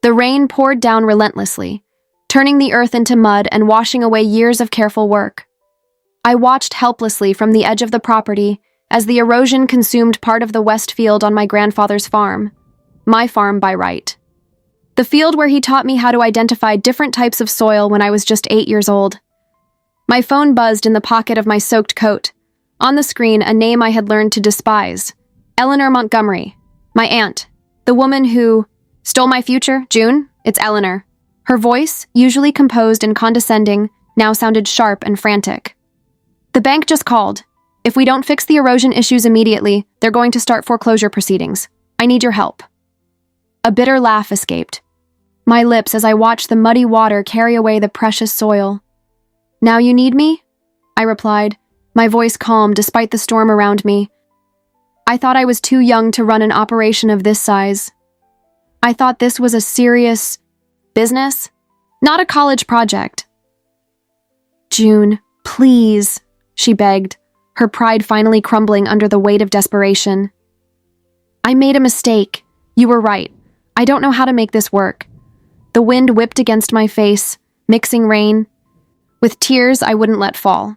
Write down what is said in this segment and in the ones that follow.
The rain poured down relentlessly, turning the earth into mud and washing away years of careful work. I watched helplessly from the edge of the property as the erosion consumed part of the west field on my grandfather's farm, my farm by right. The field where he taught me how to identify different types of soil when I was just 8 years old. My phone buzzed in the pocket of my soaked coat. On the screen, a name I had learned to despise. Eleanor Montgomery, my aunt, the woman who stole my future. June, it's Eleanor. Her voice, usually composed and condescending, now sounded sharp and frantic. The bank just called. If we don't fix the erosion issues immediately, they're going to start foreclosure proceedings. I need your help. A bitter laugh escaped my lips as I watched the muddy water carry away the precious soil. Now you need me? I replied, my voice calm despite the storm around me. I thought I was too young to run an operation of this size. I thought this was a serious business, not a college project. June, please, she begged, her pride finally crumbling under the weight of desperation. I made a mistake. You were right. I don't know how to make this work. The wind whipped against my face, mixing rain with tears I wouldn't let fall.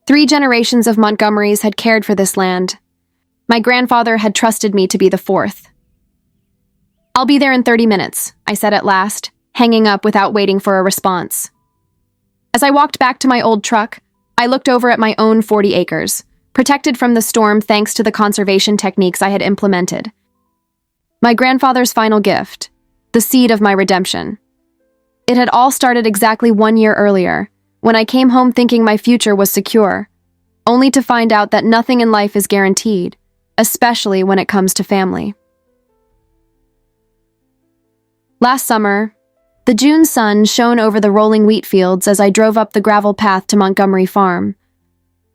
3 generations of Montgomerys had cared for this land. My grandfather had trusted me to be the 4th. I'll be there in 30 minutes, I said at last, hanging up without waiting for a response. As I walked back to my old truck, I looked over at my own 40 acres, protected from the storm thanks to the conservation techniques I had implemented. My grandfather's final gift, the seed of my redemption. It had all started exactly 1 year earlier, when I came home thinking my future was secure, only to find out that nothing in life is guaranteed, especially when it comes to family. Last summer, the June sun shone over the rolling wheat fields as I drove up the gravel path to Montgomery Farm.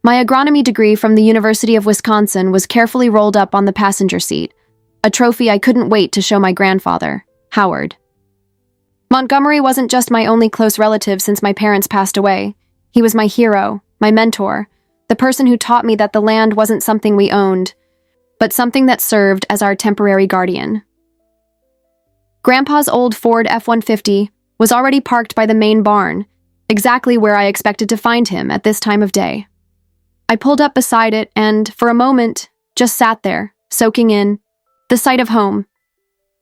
My agronomy degree from the University of Wisconsin was carefully rolled up on the passenger seat, a trophy I couldn't wait to show my grandfather, Howard. Montgomery wasn't just my only close relative since my parents passed away. He was my hero, my mentor, the person who taught me that the land wasn't something we owned, but something that served as our temporary guardian. Grandpa's old Ford F-150 was already parked by the main barn, exactly where I expected to find him at this time of day. I pulled up beside it and, for a moment, just sat there, soaking in the sight of home.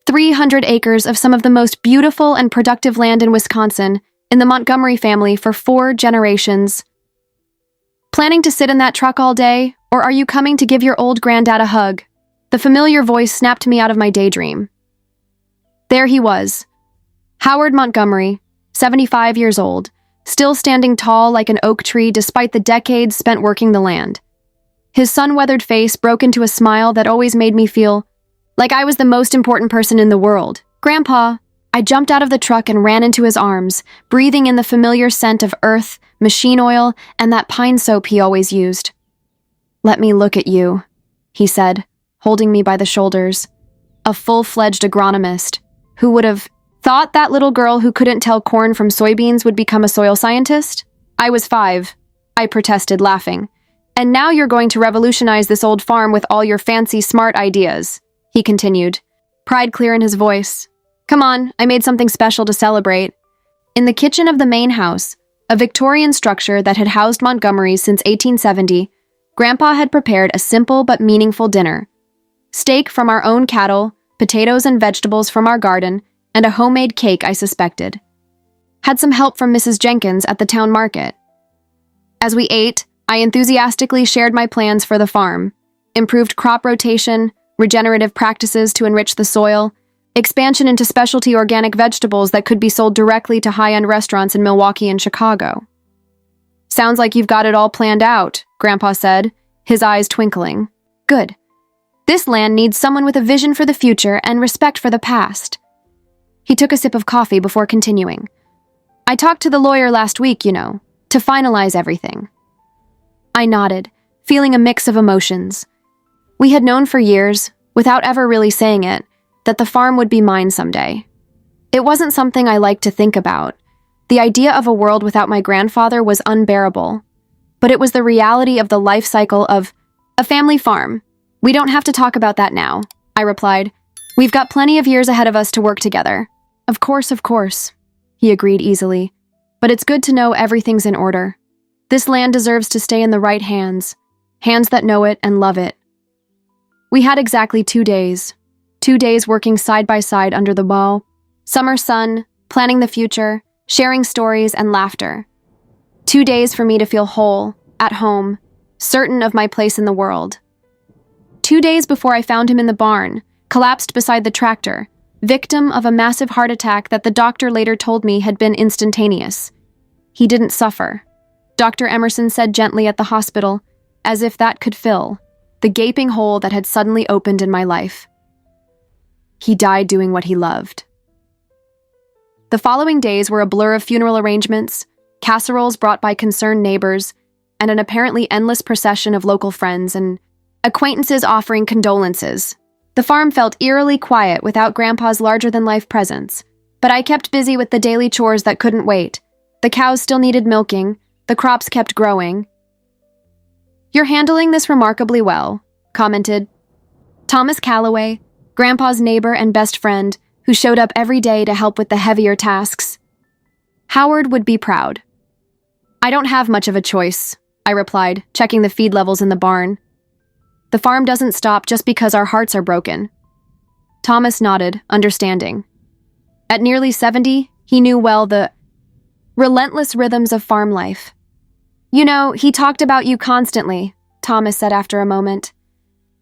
300 acres of some of the most beautiful and productive land in Wisconsin, in the Montgomery family for 4 generations. Planning to sit in that truck all day, or are you coming to give your old granddad a hug? The familiar voice snapped me out of my daydream. There he was, Howard Montgomery, 75 years old, still standing tall like an oak tree despite the decades spent working the land. His sun-weathered face broke into a smile that always made me feel like I was the most important person in the world. Grandpa, I jumped out of the truck and ran into his arms, breathing in the familiar scent of earth, machine oil, and that pine soap he always used. Let me look at you, he said, holding me by the shoulders. A full-fledged agronomist. Who would have thought that little girl who couldn't tell corn from soybeans would become a soil scientist? I was 5, I protested, laughing. And now you're going to revolutionize this old farm with all your fancy, smart ideas, he continued, pride clear in his voice. Come on, I made something special to celebrate. In the kitchen of the main house, a Victorian structure that had housed Montgomerys since 1870, Grandpa had prepared a simple but meaningful dinner. Steak from our own cattle, potatoes and vegetables from our garden, and a homemade cake I suspected. Had some help from Mrs. Jenkins at the town market. As we ate, I enthusiastically shared my plans for the farm, improved crop rotation, regenerative practices to enrich the soil, expansion into specialty organic vegetables that could be sold directly to high-end restaurants in Milwaukee and Chicago. Sounds like you've got it all planned out, Grandpa said, his eyes twinkling. Good. This land needs someone with a vision for the future and respect for the past. He took a sip of coffee before continuing. I talked to the lawyer last week, to finalize everything. I nodded, feeling a mix of emotions. We had known for years, without ever really saying it, that the farm would be mine someday. It wasn't something I liked to think about. The idea of a world without my grandfather was unbearable. But it was the reality of the life cycle of a family farm. We don't have to talk about that now, I replied. We've got plenty of years ahead of us to work together. Of course, he agreed easily. But it's good to know everything's in order. This land deserves to stay in the right hands, hands that know it and love it. We had exactly 2 days. 2 days working side by side under the bow, summer sun, planning the future, sharing stories and laughter. 2 days for me to feel whole, at home, certain of my place in the world. 2 days before I found him in the barn, collapsed beside the tractor, victim of a massive heart attack that the doctor later told me had been instantaneous. He didn't suffer. Dr. Emerson said gently at the hospital, as if that could fill the gaping hole that had suddenly opened in my life. He died doing what he loved. The following days were a blur of funeral arrangements, casseroles brought by concerned neighbors, and an apparently endless procession of local friends and acquaintances offering condolences. The farm felt eerily quiet without Grandpa's larger-than-life presence, but I kept busy with the daily chores that couldn't wait. The cows still needed milking, the crops kept growing. "You're handling this remarkably well," commented Thomas Calloway, Grandpa's neighbor and best friend, who showed up every day to help with the heavier tasks. Howard would be proud. "I don't have much of a choice," I replied, checking the feed levels in the barn. "The farm doesn't stop just because our hearts are broken." Thomas nodded, understanding. At nearly 70, he knew well the relentless rhythms of farm life. "You know, he talked about you constantly," Thomas said after a moment.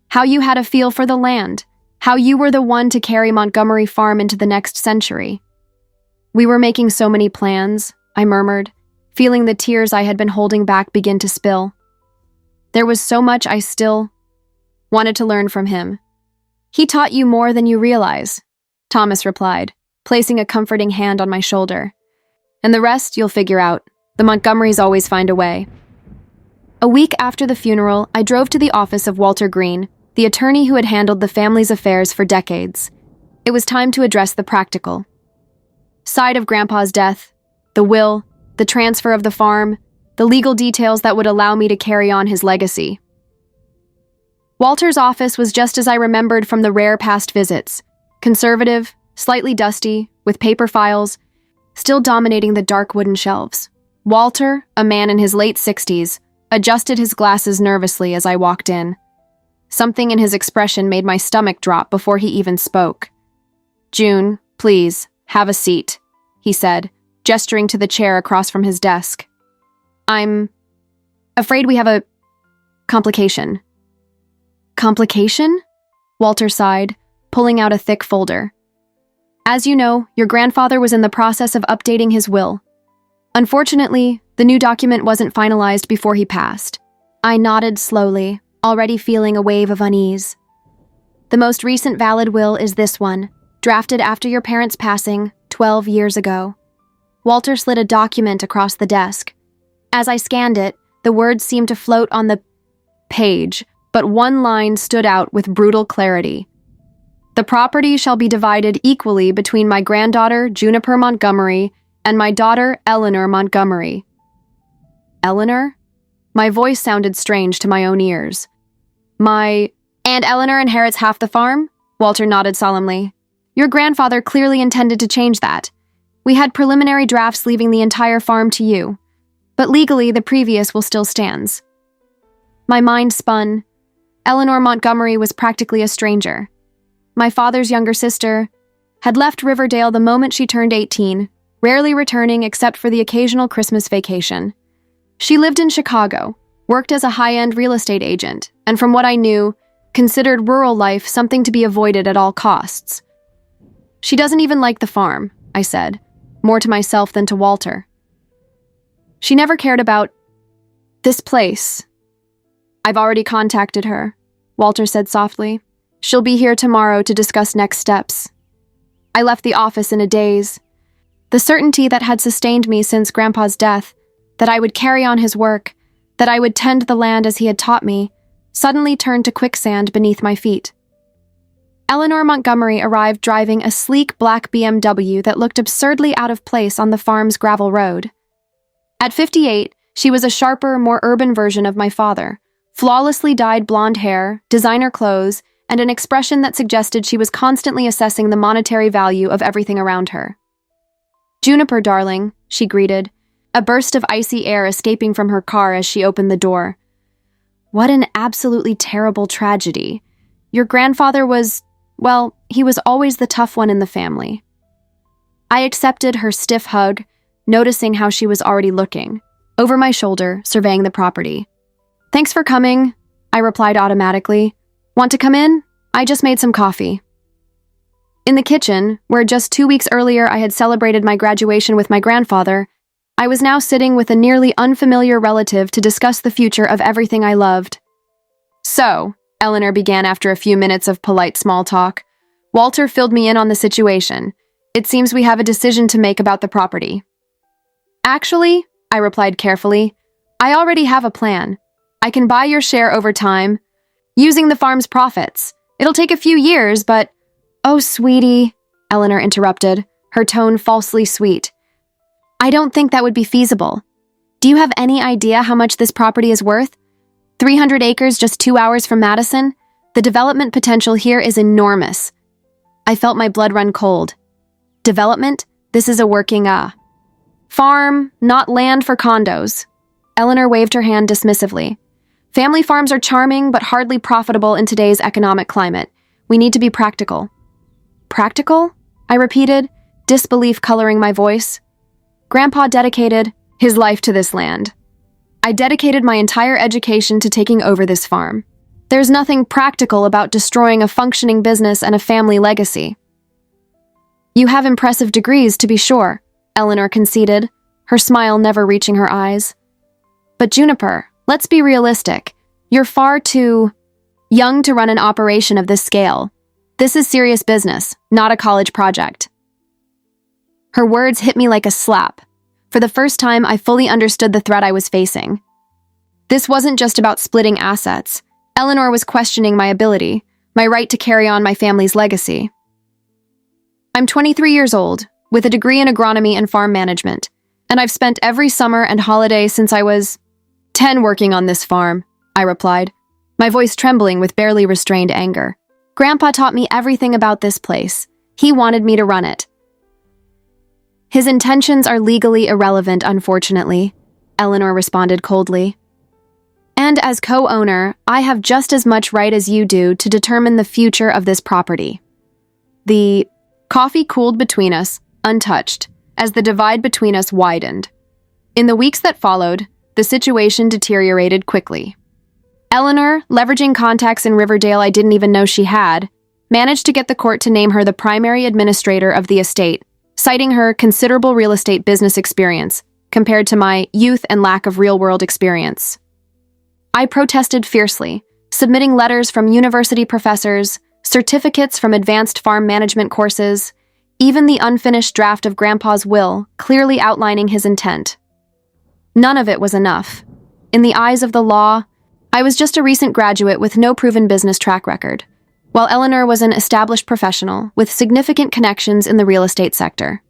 "How you had a feel for the land, how you were the one to carry Montgomery Farm into the next century." "We were making so many plans," I murmured, feeling the tears I had been holding back begin to spill. There was so much I still wanted to learn from him. "He taught you more than you realize," Thomas replied, placing a comforting hand on my shoulder. "And the rest you'll figure out. The Montgomerys always find a way." A week after the funeral, I drove to the office of Walter Green, the attorney who had handled the family's affairs for decades. It was time to address the practical side of Grandpa's death, the will, the transfer of the farm, the legal details that would allow me to carry on his legacy. Walter's office was just as I remembered from the rare past visits, conservative, slightly dusty, with paper files, still dominating the dark wooden shelves. Walter, a man in his late 60s, adjusted his glasses nervously as I walked in. Something in his expression made my stomach drop before he even spoke. "June, please, have a seat," he said, gesturing to the chair across from his desk. "I'm afraid we have a complication." "Complication?" Walter sighed, pulling out a thick folder. "As you know, your grandfather was in the process of updating his will. Unfortunately, the new document wasn't finalized before he passed." I nodded slowly, already feeling a wave of unease. "The most recent valid will is this one, drafted after your parents' passing 12 years ago." Walter slid a document across the desk. As I scanned it, the words seemed to float on the page, but one line stood out with brutal clarity. "The property shall be divided equally between my granddaughter, Juniper Montgomery, and my daughter, Eleanor Montgomery." Eleanor? My voice sounded strange to my own ears. And Eleanor inherits half the farm?" Walter nodded solemnly. "Your grandfather clearly intended to change that. We had preliminary drafts leaving the entire farm to you, but legally the previous will still stands." My mind spun. Eleanor Montgomery was practically a stranger. My father's younger sister had left Riverdale the moment she turned 18, rarely returning except for the occasional Christmas vacation. She lived in Chicago, worked as a high-end real estate agent, and from what I knew, considered rural life something to be avoided at all costs. "She doesn't even like the farm," I said, more to myself than to Walter. "She never cared about this place." "I've already contacted her," Walter said softly. "She'll be here tomorrow to discuss next steps." I left the office in a daze. The certainty that had sustained me since Grandpa's death, that I would carry on his work, that I would tend the land as he had taught me, suddenly turned to quicksand beneath my feet. Eleanor Montgomery arrived driving a sleek black BMW that looked absurdly out of place on the farm's gravel road. At 58, she was a sharper, more urban version of my father, flawlessly dyed blonde hair, designer clothes, and an expression that suggested she was constantly assessing the monetary value of everything around her. "Juniper, darling," she greeted, a burst of icy air escaping from her car as she opened the door. "What an absolutely terrible tragedy. Your grandfather was, well, he was always the tough one in the family." I accepted her stiff hug, noticing how she was already looking, over my shoulder, surveying the property. "Thanks for coming," I replied automatically. "Want to come in? I just made some coffee." In the kitchen, where just 2 weeks earlier I had celebrated my graduation with my grandfather, I was now sitting with a nearly unfamiliar relative to discuss the future of everything I loved. "So," Eleanor began after a few minutes of polite small talk, "Walter filled me in on the situation. It seems we have a decision to make about the property." "Actually," I replied carefully, "I already have a plan. I can buy your share over time, using the farm's profits. It'll take a few years, but—" "Oh, sweetie," Eleanor interrupted, her tone falsely sweet. "I don't think that would be feasible. Do you have any idea how much this property is worth? 300 acres just 2 hours from Madison? The development potential here is enormous." I felt my blood run cold. Development? This is a working, farm, not land for condos. Eleanor waved her hand dismissively. "Family farms are charming, but hardly profitable in today's economic climate. We need to be practical." "Practical?" I repeated, disbelief coloring my voice. "Grandpa dedicated his life to this land. I dedicated my entire education to taking over this farm. There's nothing practical about destroying a functioning business and a family legacy." "You have impressive degrees, to be sure," Eleanor conceded, her smile never reaching her eyes. "But Juniper, let's be realistic. You're far too young to run an operation of this scale. This is serious business, not a college project." Her words hit me like a slap. For the first time, I fully understood the threat I was facing. This wasn't just about splitting assets. Eleanor was questioning my ability, my right to carry on my family's legacy. "I'm 23 years old, with a degree in agronomy and farm management, and I've spent every summer and holiday since I was 10 working on this farm," I replied, my voice trembling with barely restrained anger. "Grandpa taught me everything about this place. He wanted me to run it." "His intentions are legally irrelevant, unfortunately," Eleanor responded coldly. "And as co-owner, I have just as much right as you do to determine the future of this property." The coffee cooled between us, untouched, as the divide between us widened. In the weeks that followed, the situation deteriorated quickly. Eleanor, leveraging contacts in Riverdale I didn't even know she had, managed to get the court to name her the primary administrator of the estate, citing her considerable real estate business experience compared to my youth and lack of real-world experience. I protested fiercely, submitting letters from university professors, certificates from advanced farm management courses, even the unfinished draft of Grandpa's will clearly outlining his intent. None of it was enough. In the eyes of the law, I was just a recent graduate with no proven business track record, while Eleanor was an established professional with significant connections in the real estate sector.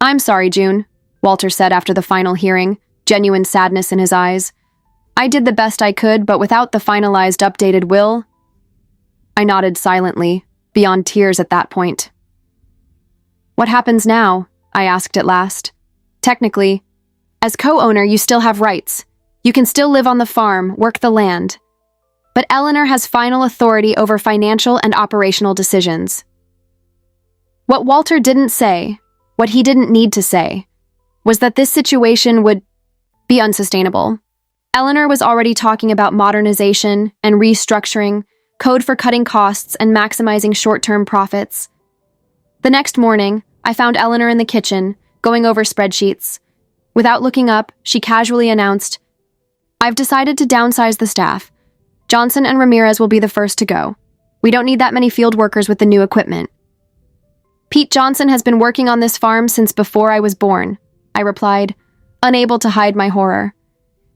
"I'm sorry, June," Walter said after the final hearing, genuine sadness in his eyes. "I did the best I could, but without the finalized updated will—" I nodded silently, beyond tears at that point. "What happens now?" I asked at last. "Technically, as co-owner, you still have rights. You can still live on the farm, work the land. But Eleanor has final authority over financial and operational decisions." What Walter didn't say, what he didn't need to say, was that this situation would be unsustainable. Eleanor was already talking about modernization and restructuring, code for cutting costs and maximizing short-term profits. The next morning, I found Eleanor in the kitchen, going over spreadsheets. Without looking up, she casually announced, "I've decided to downsize the staff. Johnson and Ramirez will be the first to go. We don't need that many field workers with the new equipment." "Pete Johnson has been working on this farm since before I was born," I replied, unable to hide my horror.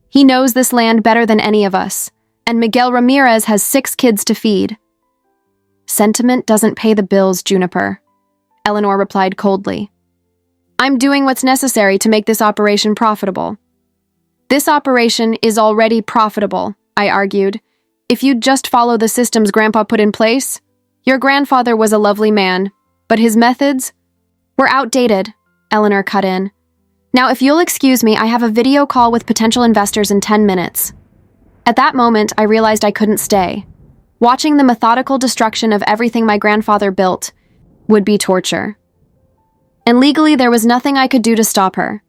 "He knows this land better than any of us, and Miguel Ramirez has 6 kids to feed." "Sentiment doesn't pay the bills, Juniper," Eleanor replied coldly. "I'm doing what's necessary to make this operation profitable." "This operation is already profitable," I argued. "If you'd just follow the systems Grandpa put in place, your grandfather was a lovely man, but his methods were outdated, Eleanor cut in. Now, if you'll excuse me, I have a video call with potential investors in 10 minutes. At that moment, I realized I couldn't stay. Watching the methodical destruction of everything my grandfather built would be torture. And legally, there was nothing I could do to stop her.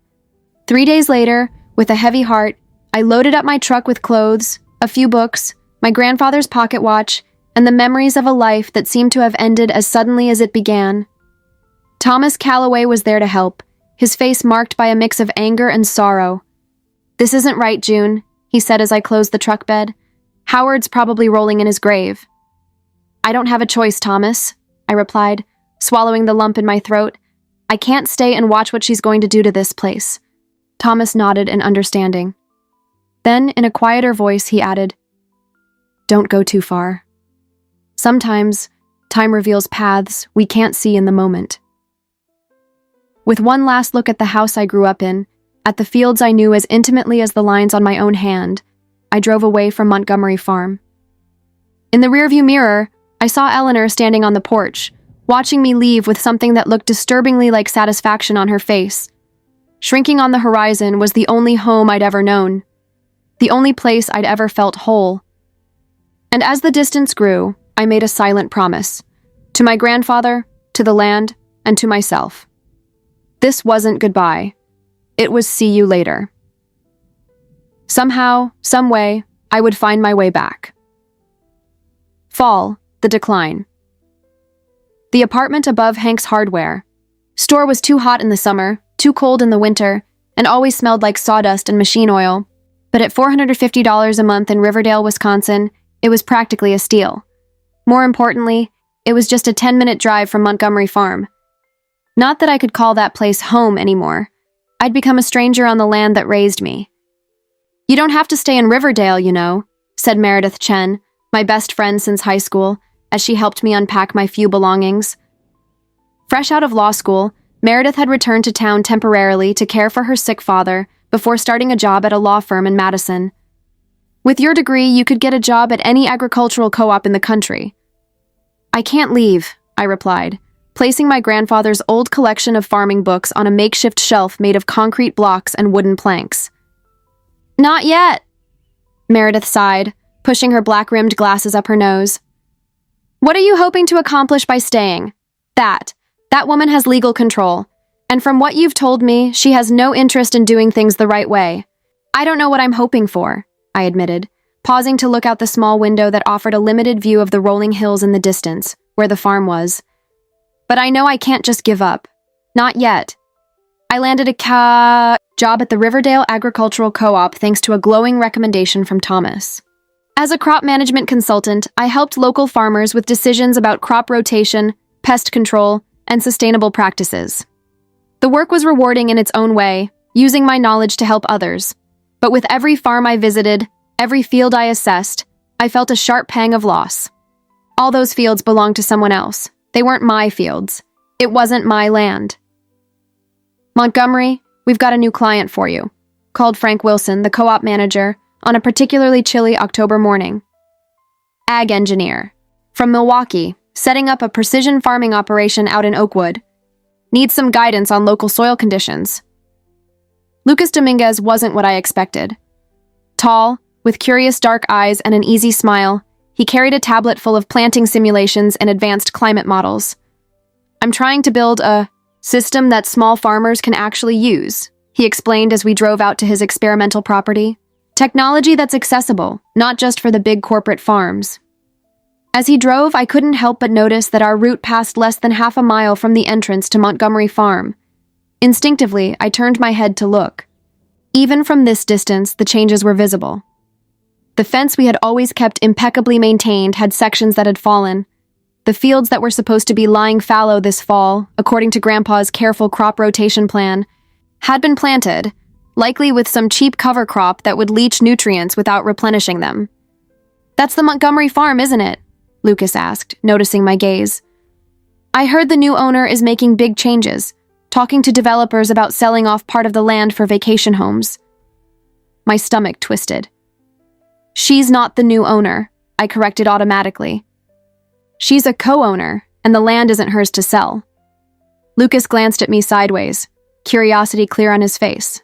3 days later, with a heavy heart, I loaded up my truck with clothes, a few books, my grandfather's pocket watch, and the memories of a life that seemed to have ended as suddenly as it began. Thomas Calloway was there to help, his face marked by a mix of anger and sorrow. "This isn't right, June," he said as I closed the truck bed. "Howard's probably rolling in his grave." "I don't have a choice, Thomas," I replied, swallowing the lump in my throat. "I can't stay and watch what she's going to do to this place." Thomas nodded in understanding. Then, in a quieter voice, he added, "Don't go too far. Sometimes, time reveals paths we can't see in the moment." With one last look at the house I grew up in, at the fields I knew as intimately as the lines on my own hand, I drove away from Montgomery Farm. In the rearview mirror, I saw Eleanor standing on the porch, watching me leave with something that looked disturbingly like satisfaction on her face. Shrinking on the horizon was the only home I'd ever known, the only place I'd ever felt whole. And as the distance grew, I made a silent promise, to my grandfather, to the land, and to myself. This wasn't goodbye. It was see you later. Somehow, some way, I would find my way back. Fall, the decline. The apartment above Hank's Hardware. Store was too hot in the summer, too cold in the winter, and always smelled like sawdust and machine oil. But at $450 a month in Riverdale, Wisconsin, it was practically a steal. More importantly, it was just a 10-minute drive from Montgomery Farm. Not that I could call that place home anymore. I'd become a stranger on the land that raised me. "You don't have to stay in Riverdale, you know," said Meredith Chen, my best friend since high school, as she helped me unpack my few belongings. Fresh out of law school, Meredith had returned to town temporarily to care for her sick father before starting a job at a law firm in Madison. "With your degree, you could get a job at any agricultural co-op in the country." "I can't leave," I replied, placing my grandfather's old collection of farming books on a makeshift shelf made of concrete blocks and wooden planks. "Not yet," Meredith sighed, pushing her black-rimmed glasses up her nose. "What are you hoping to accomplish by staying?" That woman has legal control, and from what you've told me, she has no interest in doing things the right way." "I don't know what I'm hoping for," I admitted, pausing to look out the small window that offered a limited view of the rolling hills in the distance, where the farm was. "But I know I can't just give up. Not yet. I landed a job at the Riverdale Agricultural Co-op thanks to a glowing recommendation from Thomas. As a crop management consultant, I helped local farmers with decisions about crop rotation, pest control, and sustainable practices. The work was rewarding in its own way, using my knowledge to help others. But with every farm I visited, every field I assessed, I felt a sharp pang of loss. All those fields belonged to someone else. They weren't my fields. It wasn't my land. "Montgomery, we've got a new client for you," called Frank Wilson, the co-op manager, on a particularly chilly October morning. "Ag engineer. From Milwaukee, setting up a precision farming operation out in Oakwood. Needs some guidance on local soil conditions." Lucas Dominguez wasn't what I expected. Tall, with curious dark eyes and an easy smile, he carried a tablet full of planting simulations and advanced climate models. "I'm trying to build a system that small farmers can actually use," he explained as we drove out to his experimental property. "Technology that's accessible, not just for the big corporate farms." As he drove, I couldn't help but notice that our route passed less than half a mile from the entrance to Montgomery Farm. Instinctively, I turned my head to look. Even from this distance, the changes were visible. The fence we had always kept impeccably maintained had sections that had fallen. The fields that were supposed to be lying fallow this fall, according to Grandpa's careful crop rotation plan, had been planted, likely with some cheap cover crop that would leach nutrients without replenishing them. "That's the Montgomery Farm, isn't it?" Lucas asked, noticing my gaze. "I heard the new owner is making big changes, talking to developers about selling off part of the land for vacation homes." My stomach twisted. "She's not the new owner," I corrected automatically. "She's a co-owner, and the land isn't hers to sell." Lucas glanced at me sideways. curiosity clear on his face.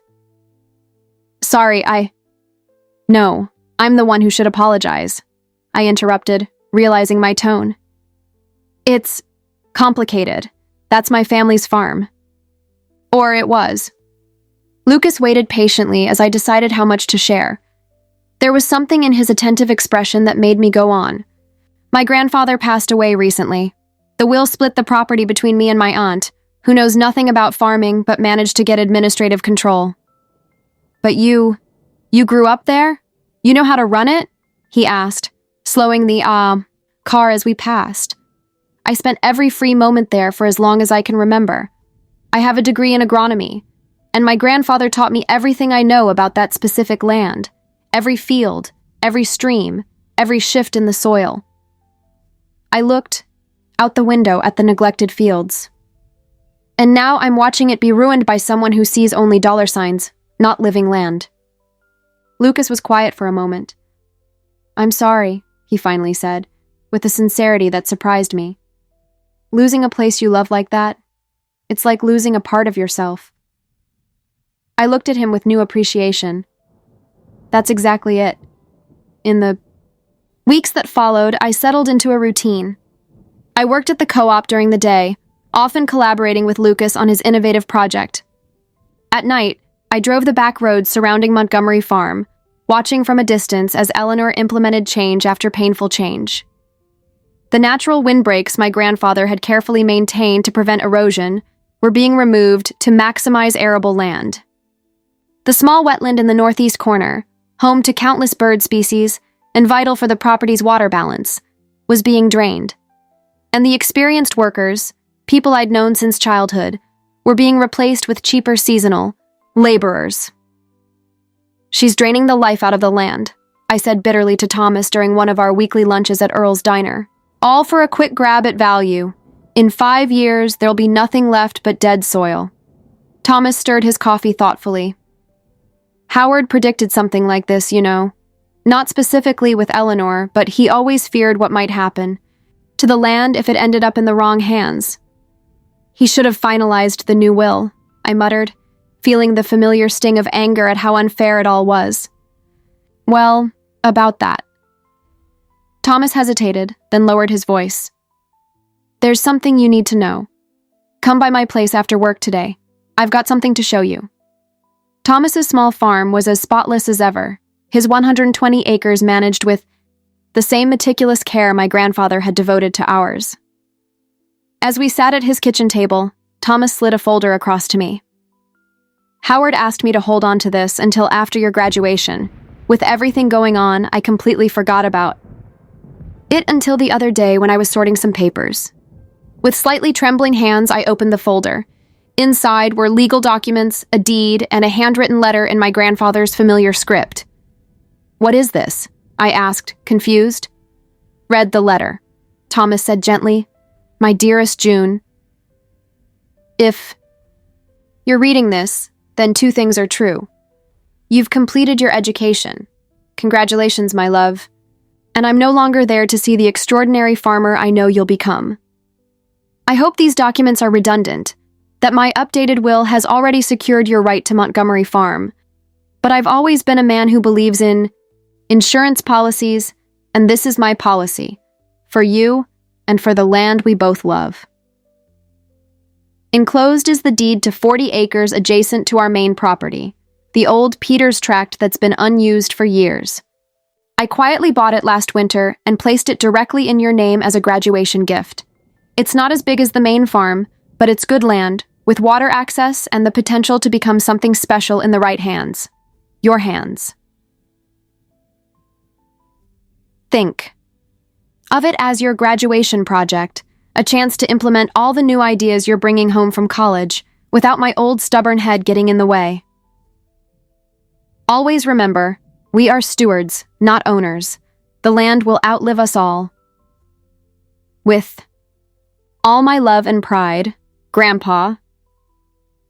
Sorry, No, I'm the one who should apologize, I interrupted, realizing my tone. It's complicated. That's my family's farm. Or it was. Lucas waited patiently as I decided how much to share. There was something in his attentive expression that made me go on. My grandfather passed away recently. The will split the property between me and my aunt, who knows nothing about farming but managed to get administrative control. But you grew up there? You know how to run it? He asked, slowing the, car as we passed. I spent every free moment there for as long as I can remember. I have a degree in agronomy, and my grandfather taught me everything I know about that specific land, every field, every stream, every shift in the soil. I looked out the window at the neglected fields. And now I'm watching it be ruined by someone who sees only dollar signs, not living land. Lucas was quiet for a moment. I'm sorry, he finally said, with a sincerity that surprised me. Losing a place you love like that, it's like losing a part of yourself. I looked at him with new appreciation. That's exactly it. In the weeks that followed, I settled into a routine. I worked at the co-op during the day, often collaborating with Lucas on his innovative project. At night, I drove the back roads surrounding Montgomery Farm, watching from a distance as Eleanor implemented change after painful change. The natural windbreaks my grandfather had carefully maintained to prevent erosion were being removed to maximize arable land. The small wetland in the northeast corner, home to countless bird species and vital for the property's water balance, was being drained. And the experienced workers, people I'd known since childhood, were being replaced with cheaper seasonal laborers. She's draining the life out of the land, I said bitterly to Thomas during one of our weekly lunches at Earl's Diner. All for a quick grab at value. In 5 years, there'll be nothing left but dead soil. Thomas stirred his coffee thoughtfully. Howard predicted something like this, you know. Not specifically with Eleanor, but he always feared what might happen to the land if it ended up in the wrong hands. He should have finalized the new will, I muttered, feeling the familiar sting of anger at how unfair it all was. Well, about that. Thomas hesitated, then lowered his voice. There's something you need to know. Come by my place after work today. I've got something to show you. Thomas's small farm was as spotless as ever, his 120 acres managed with the same meticulous care my grandfather had devoted to ours. As we sat at his kitchen table, Thomas slid a folder across to me. Howard asked me to hold on to this until after your graduation. With everything going on, I completely forgot about it until the other day when I was sorting some papers. With slightly trembling hands, I opened the folder. Inside were legal documents, a deed, and a handwritten letter in my grandfather's familiar script. What is this? I asked, confused. Read the letter. Thomas said gently, My dearest June, if you're reading this, then 2 things are true. You've completed your education. Congratulations, my love. And I'm no longer there to see the extraordinary farmer I know you'll become. I hope these documents are redundant, that my updated will has already secured your right to Montgomery Farm, but I've always been a man who believes in insurance policies, and this is my policy, for you and for the land we both love. Enclosed is the deed to 40 acres adjacent to our main property, the old Peters tract that's been unused for years. I quietly bought it last winter and placed it directly in your name as a graduation gift. It's not as big as the main farm, but it's good land, with water access and the potential to become something special in the right hands. Your hands. Think of it as your graduation project, a chance to implement all the new ideas you're bringing home from college without my old stubborn head getting in the way. Always remember, we are stewards, not owners. The land will outlive us all. With all my love and pride, Grandpa.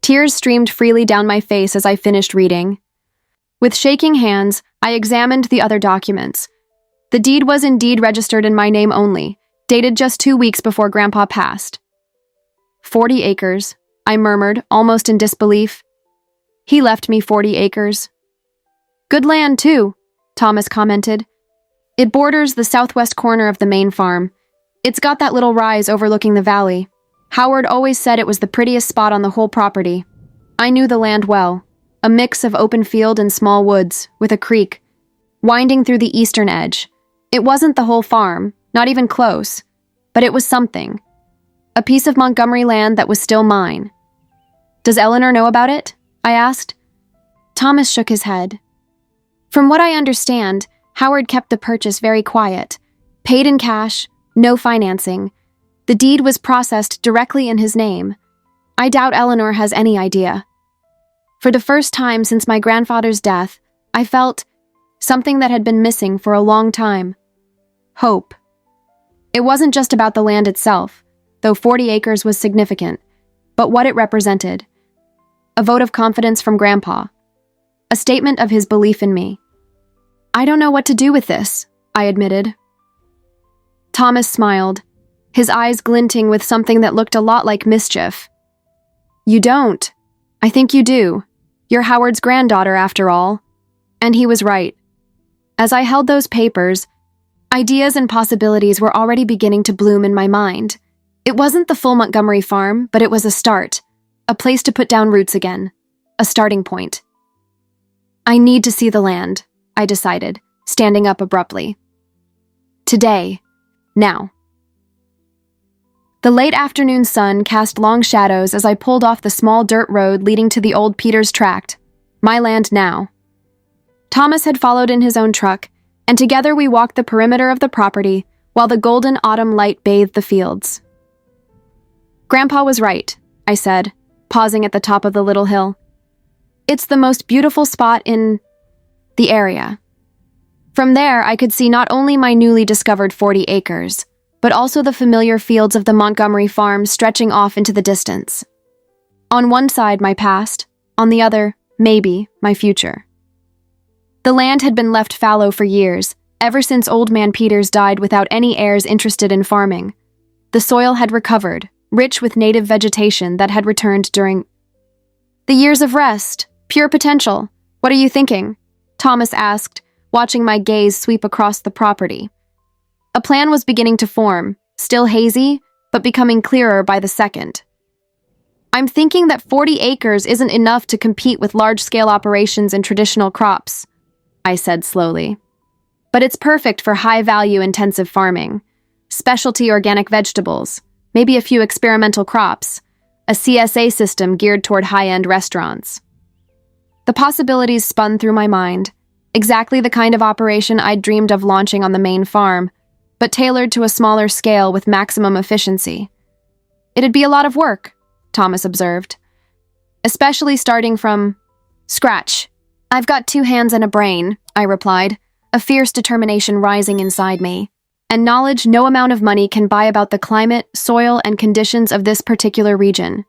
Tears streamed freely down my face as I finished reading. With shaking hands, I examined the other documents. The deed was indeed registered in my name only, dated just 2 weeks before Grandpa passed. 40 acres, I murmured, almost in disbelief. He left me 40 acres. Good land, too, Thomas commented. It borders the southwest corner of the main farm. It's got that little rise overlooking the valley. Howard always said it was the prettiest spot on the whole property. I knew the land well, a mix of open field and small woods, with a creek, winding through the eastern edge. It wasn't the whole farm, not even close, but it was something. A piece of Montgomery land that was still mine. Does Eleanor know about it? I asked. Thomas shook his head. From what I understand, Howard kept the purchase very quiet. Paid in cash, no financing. The deed was processed directly in his name. I doubt Eleanor has any idea. For the first time since my grandfather's death, I felt something that had been missing for a long time. Hope. It wasn't just about the land itself, though 40 acres was significant, but what it represented. A vote of confidence from Grandpa. A statement of his belief in me. I don't know what to do with this, I admitted. Thomas smiled, his eyes glinting with something that looked a lot like mischief. You don't. I think you do. You're Howard's granddaughter, after all. And he was right. As I held those papers, ideas and possibilities were already beginning to bloom in my mind. It wasn't the full Montgomery Farm, but it was a start, a place to put down roots again, a starting point. I need to see the land, I decided, standing up abruptly. Today. Now. The late afternoon sun cast long shadows as I pulled off the small dirt road leading to the old Peters tract, my land now. Thomas had followed in his own truck, and together we walked the perimeter of the property while the golden autumn light bathed the fields. Grandpa was right, I said, pausing at the top of the little hill. It's the most beautiful spot in the area. From there, I could see not only my newly discovered 40 acres, but also the familiar fields of the Montgomery Farm stretching off into the distance. On one side, my past, on the other, maybe, my future. The land had been left fallow for years, ever since Old Man Peters died without any heirs interested in farming. The soil had recovered, rich with native vegetation that had returned during the years of rest, pure potential. What are you thinking? Thomas asked, watching my gaze sweep across the property. A plan was beginning to form, still hazy, but becoming clearer by the second. I'm thinking that 40 acres isn't enough to compete with large-scale operations and traditional crops, I said slowly. But it's perfect for high-value intensive farming, specialty organic vegetables, maybe a few experimental crops, a CSA system geared toward high-end restaurants. The possibilities spun through my mind, exactly the kind of operation I'd dreamed of launching on the main farm, but tailored to a smaller scale with maximum efficiency. It'd be a lot of work, Thomas observed, especially starting from scratch. I've got 2 hands and a brain, I replied, a fierce determination rising inside me, and knowledge no amount of money can buy about the climate, soil, and conditions of this particular region.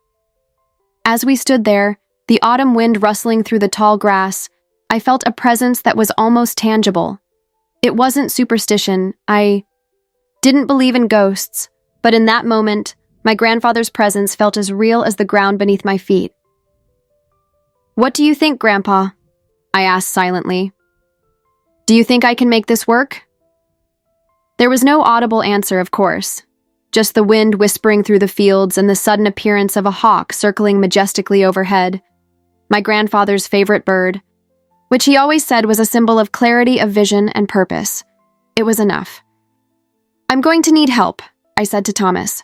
As we stood there, the autumn wind rustling through the tall grass, I felt a presence that was almost tangible. It wasn't superstition. I didn't believe in ghosts, but in that moment, my grandfather's presence felt as real as the ground beneath my feet. What do you think, Grandpa? I asked silently. Do you think I can make this work? There was no audible answer, of course, just the wind whispering through the fields and the sudden appearance of a hawk circling majestically overhead, my grandfather's favorite bird, which he always said was a symbol of clarity of vision and purpose. It was enough. I'm going to need help, I said to Thomas.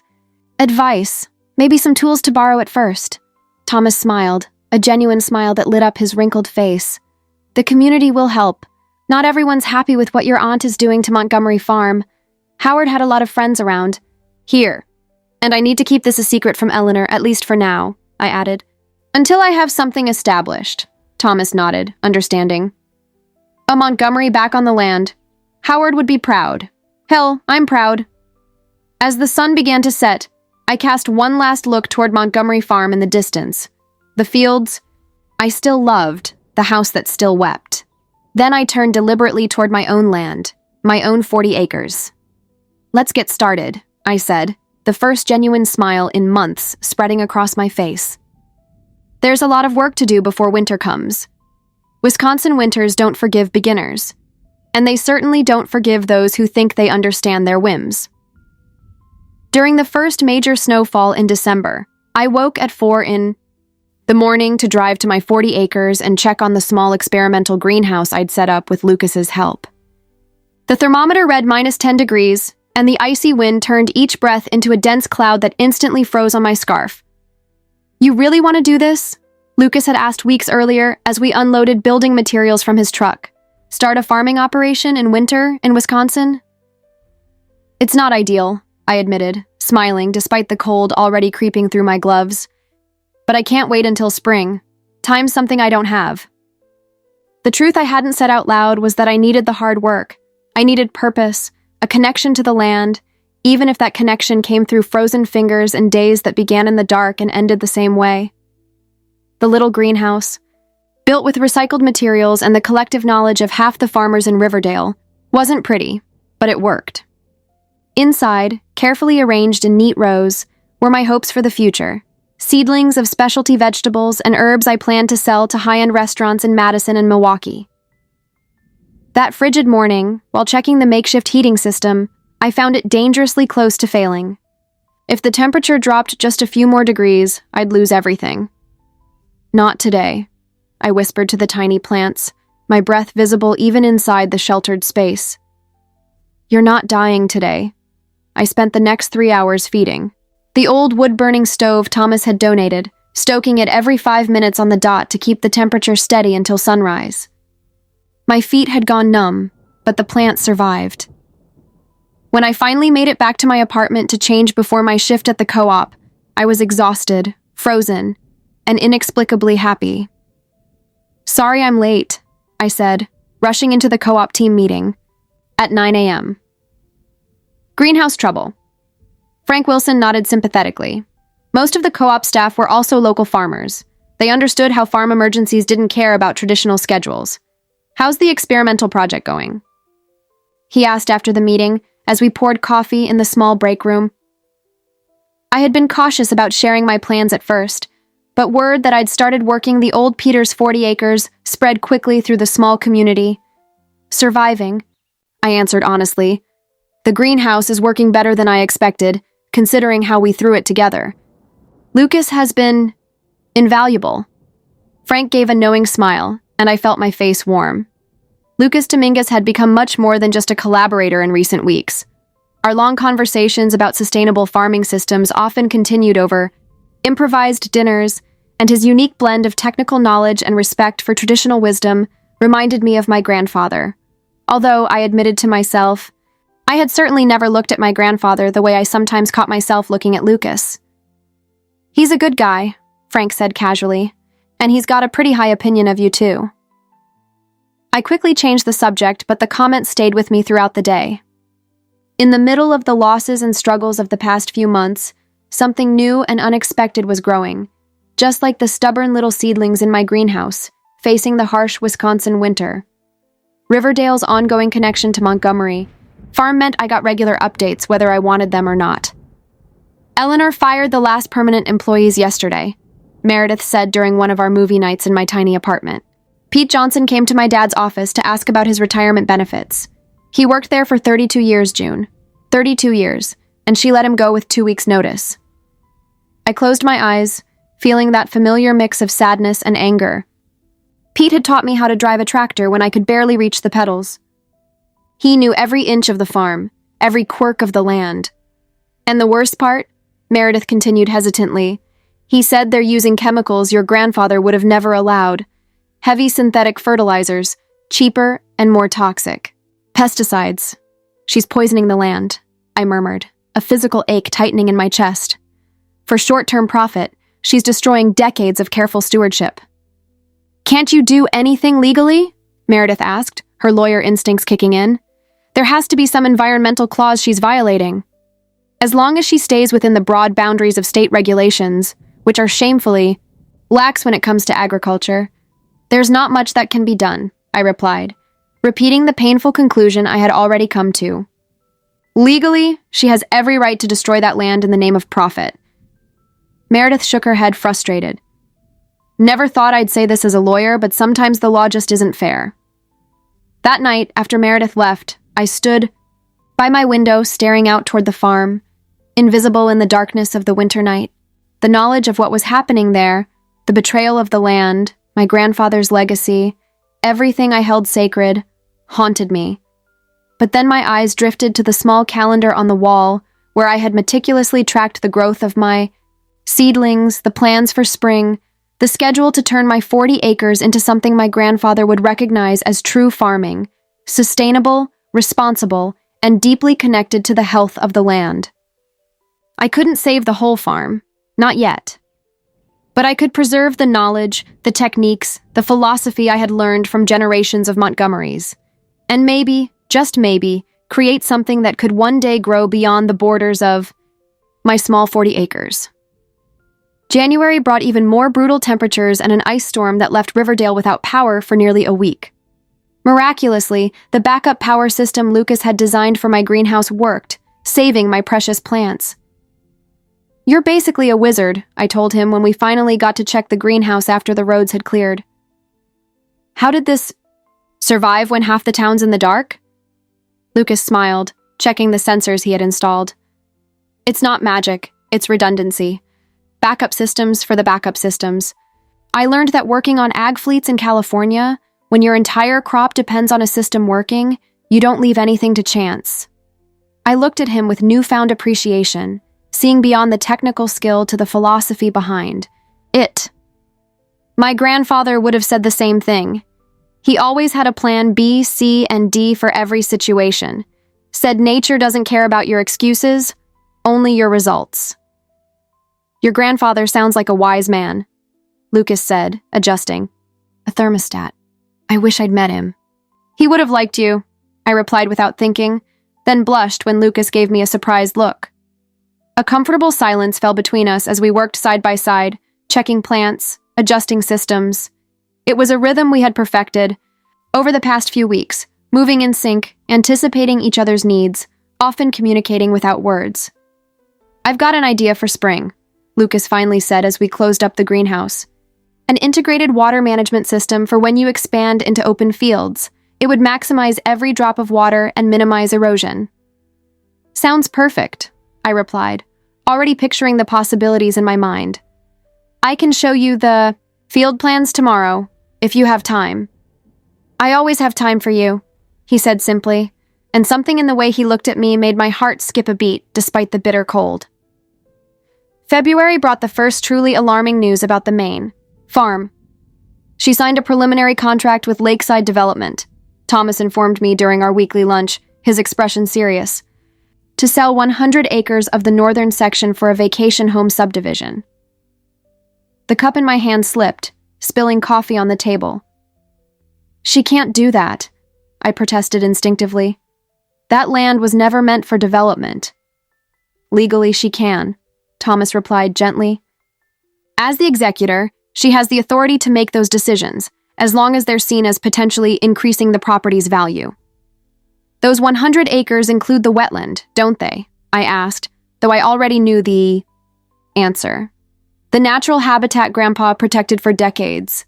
Advice, maybe some tools to borrow at first. Thomas smiled, a genuine smile that lit up his wrinkled face. The community will help. Not everyone's happy with what your aunt is doing to Montgomery Farm. Howard had a lot of friends around. Here. And I need to keep this a secret from Eleanor, at least for now, I added. Until I have something established. Thomas nodded, understanding. A Montgomery back on the land. Howard would be proud. Hell, I'm proud. As the sun began to set, I cast one last look toward Montgomery Farm in the distance. The fields I still loved, the house that still wept. Then I turned deliberately toward my own land, my own 40 acres. Let's get started, I said, the first genuine smile in months spreading across my face. There's a lot of work to do before winter comes. Wisconsin winters don't forgive beginners, and they certainly don't forgive those who think they understand their whims. During the first major snowfall in December, I woke at 4 in the morning to drive to my 40 acres and check on the small experimental greenhouse I'd set up with Lucas's help. The thermometer read -10 degrees, and the icy wind turned each breath into a dense cloud that instantly froze on my scarf. "You really want to do this?" Lucas had asked weeks earlier as we unloaded building materials from his truck. "Start a farming operation in winter in Wisconsin?" "It's not ideal," I admitted, smiling despite the cold already creeping through my gloves. "But I can't wait until spring. Time's something I don't have." The truth I hadn't said out loud was that I needed the hard work. I needed purpose, a connection to the land, even if that connection came through frozen fingers and days that began in the dark and ended the same way. The little greenhouse, built with recycled materials and the collective knowledge of half the farmers in Riverdale, wasn't pretty, but it worked. Inside, carefully arranged in neat rows, were my hopes for the future. Seedlings of specialty vegetables and herbs I planned to sell to high-end restaurants in Madison and Milwaukee. That frigid morning, while checking the makeshift heating system, I found it dangerously close to failing. If the temperature dropped just a few more degrees, I'd lose everything. "Not today," I whispered to the tiny plants, my breath visible even inside the sheltered space. "You're not dying today." I spent the next 3 hours feeding. The old wood-burning stove Thomas had donated, stoking it every 5 minutes on the dot to keep the temperature steady until sunrise. My feet had gone numb, but the plants survived. When I finally made it back to my apartment to change before my shift at the co-op, I was exhausted, frozen, and inexplicably happy. "Sorry I'm late," I said, rushing into the co-op team meeting at 9 a.m. Greenhouse trouble. Frank Wilson nodded sympathetically. Most of the co-op staff were also local farmers. They understood how farm emergencies didn't care about traditional schedules. "How's the experimental project going?" he asked after the meeting as we poured coffee in the small break room. I had been cautious about sharing my plans at first, but word that I'd started working the old Peter's 40 acres spread quickly through the small community. "Surviving," I answered honestly. "The greenhouse is working better than I expected, considering how we threw it together. Lucas has been invaluable." Frank gave a knowing smile, and I felt my face warm. Lucas Dominguez had become much more than just a collaborator in recent weeks. Our long conversations about sustainable farming systems often continued over improvised dinners, and his unique blend of technical knowledge and respect for traditional wisdom reminded me of my grandfather. Although, I admitted to myself, I had certainly never looked at my grandfather the way I sometimes caught myself looking at Lucas. "He's a good guy," Frank said casually, "and he's got a pretty high opinion of you too." I quickly changed the subject, but the comment stayed with me throughout the day. In the middle of the losses and struggles of the past few months, something new and unexpected was growing, just like the stubborn little seedlings in my greenhouse, facing the harsh Wisconsin winter. Riverdale's ongoing connection to Montgomery Farm meant I got regular updates whether I wanted them or not. "Eleanor fired the last permanent employees yesterday," Meredith said during one of our movie nights in my tiny apartment. "Pete Johnson came to my dad's office to ask about his retirement benefits. He worked there for 32 years, June. 32 years, and she let him go with 2 weeks' notice." I closed my eyes, feeling that familiar mix of sadness and anger. Pete had taught me how to drive a tractor when I could barely reach the pedals. He knew every inch of the farm, every quirk of the land. "And the worst part," Meredith continued hesitantly, "he said they're using chemicals your grandfather would have never allowed. Heavy synthetic fertilizers, cheaper and more toxic. Pesticides. She's poisoning the land," I murmured, a physical ache tightening in my chest. "For short-term profit, she's destroying decades of careful stewardship." "Can't you do anything legally?" Meredith asked, her lawyer instincts kicking in. "There has to be some environmental clause she's violating." "As long as she stays within the broad boundaries of state regulations, which are shamefully lax when it comes to agriculture, there's not much that can be done," I replied, repeating the painful conclusion I had already come to. Legally, she has every right to destroy that land in the name of profit. Meredith shook her head, frustrated. Never thought I'd say this as a lawyer, but sometimes the law just isn't fair. That night, after Meredith left, I stood by my window staring out toward the farm, invisible in the darkness of the winter night. The knowledge of what was happening there, the betrayal of the land, my grandfather's legacy, everything I held sacred, haunted me. But then my eyes drifted to the small calendar on the wall where I had meticulously tracked the growth of my seedlings, the plans for spring, the schedule to turn my 40 acres into something my grandfather would recognize as true farming, sustainable, responsible, and deeply connected to the health of the land. I couldn't save the whole farm, not yet. But I could preserve the knowledge, the techniques, the philosophy I had learned from generations of Montgomerys. And maybe, just maybe, create something that could one day grow beyond the borders of my small 40 acres. January brought even more brutal temperatures and an ice storm that left Riverdale without power for nearly a week. Miraculously, the backup power system Lucas had designed for my greenhouse worked, saving my precious plants. "You're basically a wizard," I told him when we finally got to check the greenhouse after the roads had cleared. "How did this survive when half the town's in the dark?" Lucas smiled, checking the sensors he had installed. "It's not magic, it's redundancy. Backup systems for the backup systems. I learned that working on ag fleets in California, when your entire crop depends on a system working, you don't leave anything to chance." I looked at him with newfound appreciation, seeing beyond the technical skill to the philosophy behind it. My grandfather would have said the same thing. He always had a plan B, C, and D for every situation. Said nature doesn't care about your excuses, only your results. "Your grandfather sounds like a wise man," Lucas said, adjusting a thermostat. I wish I'd met him. "He would have liked you," I replied without thinking, then blushed when Lucas gave me a surprised look. A comfortable silence fell between us as we worked side by side, checking plants, adjusting systems. It was a rhythm we had perfected over the past few weeks, moving in sync, anticipating each other's needs, often communicating without words. "I've got an idea for spring," Lucas finally said as we closed up the greenhouse. "An integrated water management system for when you expand into open fields. It would maximize every drop of water and minimize erosion." "Sounds perfect," I replied, already picturing the possibilities in my mind. "I can show you the field plans tomorrow, if you have time." "I always have time for you," he said simply, and something in the way he looked at me made my heart skip a beat despite the bitter cold. February brought the first truly alarming news about the Maine farm. She signed a preliminary contract with Lakeside Development, Thomas informed me during our weekly lunch, his expression serious, to sell 100 acres of the northern section for a vacation home subdivision. The cup in my hand slipped, spilling coffee on the table. "She can't do that," I protested instinctively. "That land was never meant for development." "Legally, she can," Thomas replied gently. "As the executor, she has the authority to make those decisions, as long as they're seen as potentially increasing the property's value." "Those 100 acres include the wetland, don't they?" I asked, though I already knew the answer. "The natural habitat Grandpa protected for decades."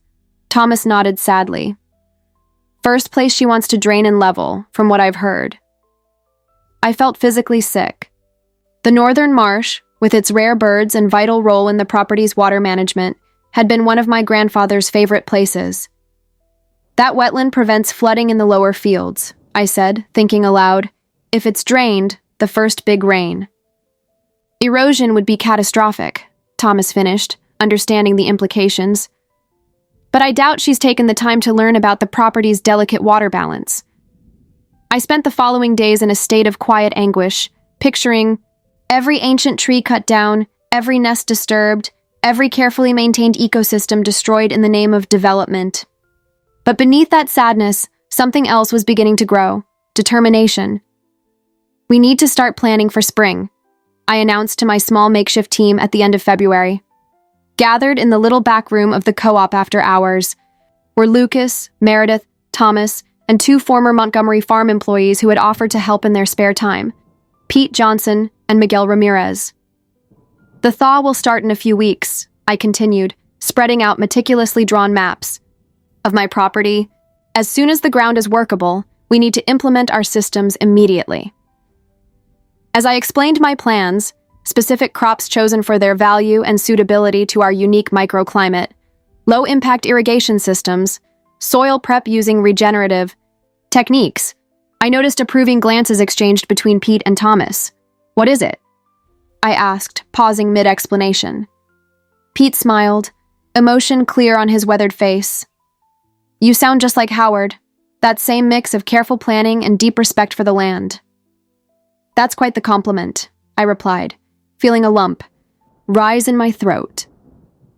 Thomas nodded sadly. "First place she wants to drain and level, from what I've heard." I felt physically sick. The northern marsh, with its rare birds and vital role in the property's water management, had been one of my grandfather's favorite places. "That wetland prevents flooding in the lower fields," I said, thinking aloud. "If it's drained, the first big rain." "Erosion would be catastrophic," Thomas finished, understanding the implications. "But I doubt she's taken the time to learn about the property's delicate water balance." I spent the following days in a state of quiet anguish, picturing every ancient tree cut down, every nest disturbed, every carefully maintained ecosystem destroyed in the name of development. But beneath that sadness, something else was beginning to grow: determination. "We need to start planning for spring," I announced to my small makeshift team at the end of February. Gathered in the little back room of the co-op after hours were Lucas, Meredith, Thomas, and 2 former Montgomery Farm employees who had offered to help in their spare time. Pete Johnson and Miguel Ramirez. The thaw will start in a few weeks, I continued, spreading out meticulously drawn maps of my property. As soon as the ground is workable, we need to implement our systems immediately. As I explained my plans, specific crops chosen for their value and suitability to our unique microclimate, low-impact irrigation systems, soil prep using regenerative techniques, I noticed approving glances exchanged between Pete and Thomas. "What is it?" I asked, pausing mid-explanation. Pete smiled, emotion clear on his weathered face. "You sound just like Howard, that same mix of careful planning and deep respect for the land." "That's quite the compliment," I replied, feeling a lump rise in my throat.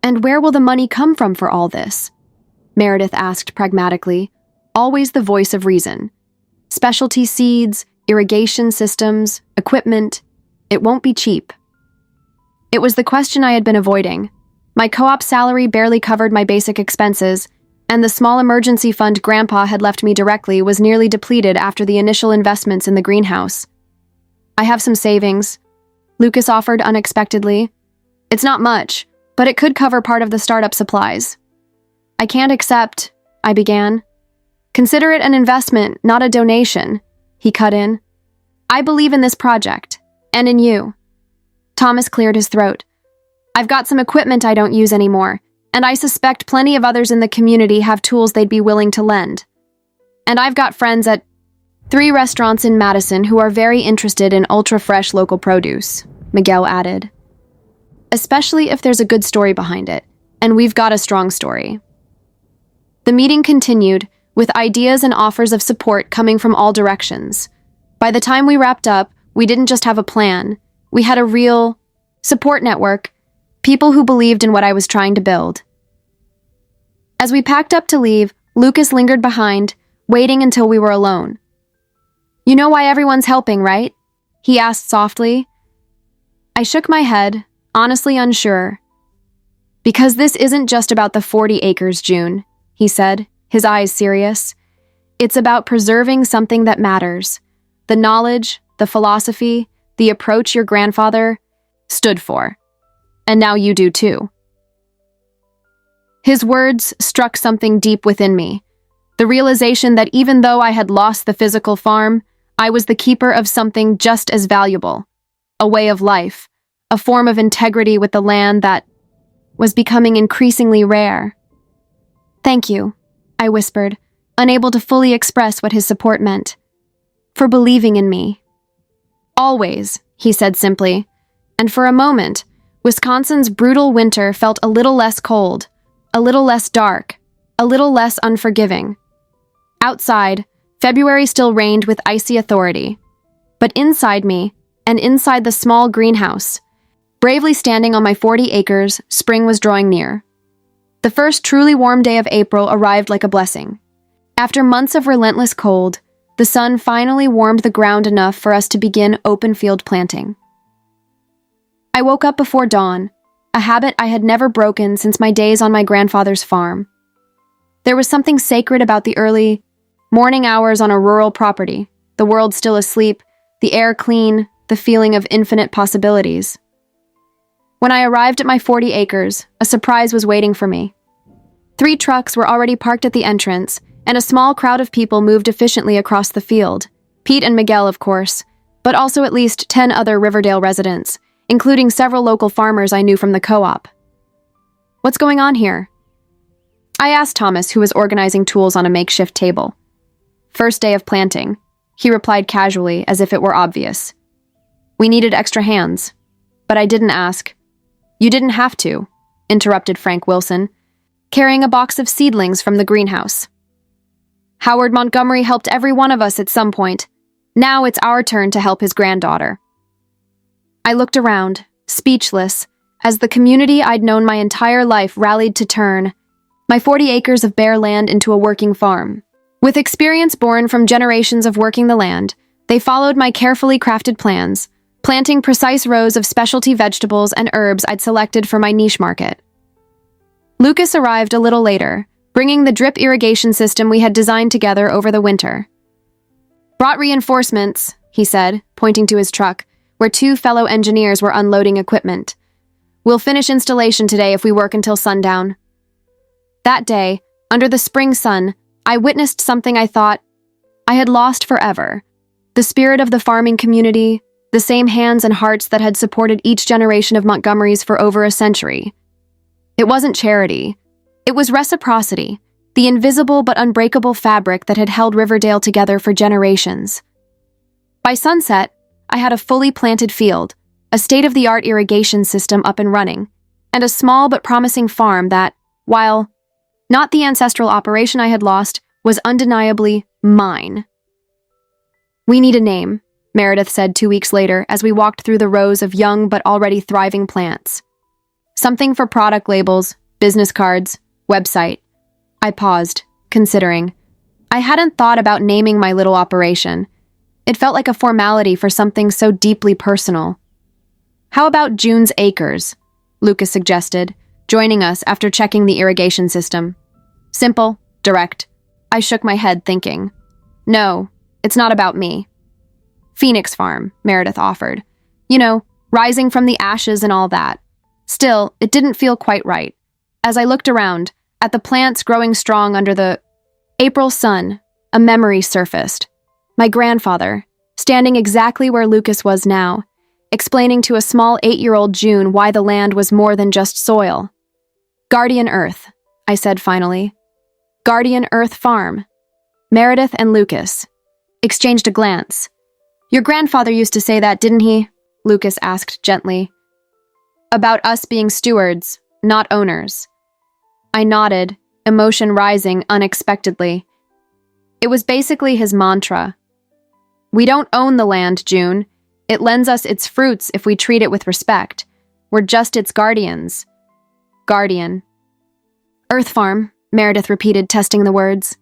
"And where will the money come from for all this?" Meredith asked pragmatically, always the voice of reason. "Specialty seeds, irrigation systems, equipment. It won't be cheap." It was the question I had been avoiding. My co-op salary barely covered my basic expenses, and the small emergency fund Grandpa had left me directly was nearly depleted after the initial investments in the greenhouse. "I have some savings," Lucas offered unexpectedly. "It's not much, but it could cover part of the startup supplies." "I can't accept," I began. "Consider it an investment, not a donation," he cut in. "I believe in this project, and in you." Thomas cleared his throat. "I've got some equipment I don't use anymore, and I suspect plenty of others in the community have tools they'd be willing to lend. And I've got friends at 3 restaurants in Madison who are very interested in ultra-fresh local produce," Miguel added. "Especially if there's a good story behind it, and we've got a strong story." The meeting continued, with ideas and offers of support coming from all directions. By the time we wrapped up, we didn't just have a plan. We had a real support network, people who believed in what I was trying to build. As we packed up to leave, Lucas lingered behind, waiting until we were alone. "You know why everyone's helping, right?" he asked softly. I shook my head, honestly unsure. "Because this isn't just about the 40 acres, June," he said, his eyes serious. "It's about preserving something that matters. The knowledge, the philosophy, the approach your grandfather stood for. And now you do too." His words struck something deep within me. The realization that even though I had lost the physical farm, I was the keeper of something just as valuable. A way of life, a form of integrity with the land that was becoming increasingly rare. "Thank you," I whispered, unable to fully express what his support meant. "For believing in me." "Always," he said simply, and for a moment, Wisconsin's brutal winter felt a little less cold, a little less dark, a little less unforgiving. Outside, February still reigned with icy authority. But inside me, and inside the small greenhouse, bravely standing on my 40 acres, spring was drawing near. The first truly warm day of April arrived like a blessing. After months of relentless cold, the sun finally warmed the ground enough for us to begin open field planting. I woke up before dawn, a habit I had never broken since my days on my grandfather's farm. There was something sacred about the early morning hours on a rural property, the world still asleep, the air clean, the feeling of infinite possibilities. When I arrived at my 40 acres, a surprise was waiting for me. 3 trucks were already parked at the entrance, and a small crowd of people moved efficiently across the field. Pete and Miguel, of course, but also at least 10 other Riverdale residents, including several local farmers I knew from the co-op. "What's going on here?" I asked Thomas, who was organizing tools on a makeshift table. "First day of planting," he replied casually, as if it were obvious. "We needed extra hands." But I didn't ask. "You didn't have to," interrupted Frank Wilson, carrying a box of seedlings from the greenhouse. "Howard Montgomery helped every one of us at some point. Now it's our turn to help his granddaughter." I looked around, speechless, as the community I'd known my entire life rallied to turn my 40 acres of bare land into a working farm. With experience born from generations of working the land, they followed my carefully crafted plans, planting precise rows of specialty vegetables and herbs I'd selected for my niche market. Lucas arrived a little later, bringing the drip irrigation system we had designed together over the winter. "Brought reinforcements," he said, pointing to his truck, where two fellow engineers were unloading equipment. We'll finish installation today if we work until sundown. That day, under the spring sun, I witnessed something I thought I had lost forever. The spirit of the farming community, the same hands and hearts that had supported each generation of Montgomerys for over a century. It wasn't charity. It was reciprocity, the invisible but unbreakable fabric that had held Riverdale together for generations. By sunset, I had a fully planted field, a state-of-the-art irrigation system up and running, and a small but promising farm that, while not the ancestral operation I had lost, was undeniably mine. We need a name, Meredith said 2 weeks later as we walked through the rows of young but already thriving plants. Something for product labels, business cards, website. I paused, considering. I hadn't thought about naming my little operation. It felt like a formality for something so deeply personal. How about June's Acres? Lucas suggested, joining us after checking the irrigation system. Simple, direct. I shook my head, thinking. No, it's not about me. Phoenix Farm, Meredith offered. You know, rising from the ashes and all that. Still, it didn't feel quite right. As I looked around, at the plants growing strong under the April sun, a memory surfaced. My grandfather, standing exactly where Lucas was now, explaining to a small 8-year-old June why the land was more than just soil. Guardian Earth, I said finally. Guardian Earth Farm. Meredith and Lucas exchanged a glance. Your grandfather used to say that, didn't he? Lucas asked gently. About us being stewards, not owners. I nodded, emotion rising unexpectedly. It was basically his mantra. We don't own the land, June. It lends us its fruits if we treat it with respect. We're just its guardians. Guardian. Earth Farm, Meredith repeated, testing the words.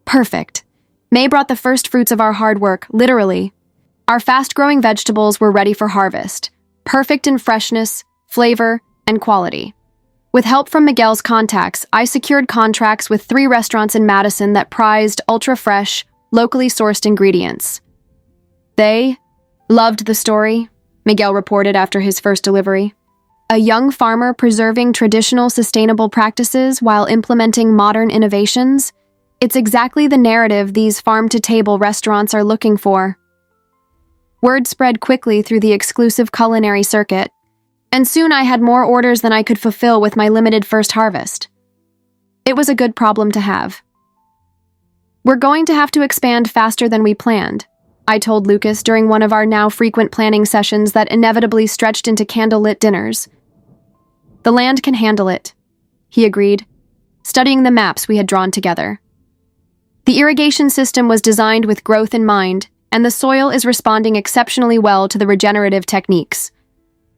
Perfect. May brought the first fruits of our hard work, literally. Our fast-growing vegetables were ready for harvest, perfect in freshness, flavor, and quality. With help from Miguel's contacts, I secured contracts with 3 restaurants in Madison that prized ultra-fresh, locally sourced ingredients. They loved the story, Miguel reported after his first delivery. A young farmer preserving traditional sustainable practices while implementing modern innovations. It's exactly the narrative these farm-to-table restaurants are looking for. Word spread quickly through the exclusive culinary circuit, and soon I had more orders than I could fulfill with my limited first harvest. It was a good problem to have. We're going to have to expand faster than we planned, I told Lucas during one of our now frequent planning sessions that inevitably stretched into candlelit dinners. The land can handle it, he agreed, studying the maps we had drawn together. The irrigation system was designed with growth in mind, and the soil is responding exceptionally well to the regenerative techniques.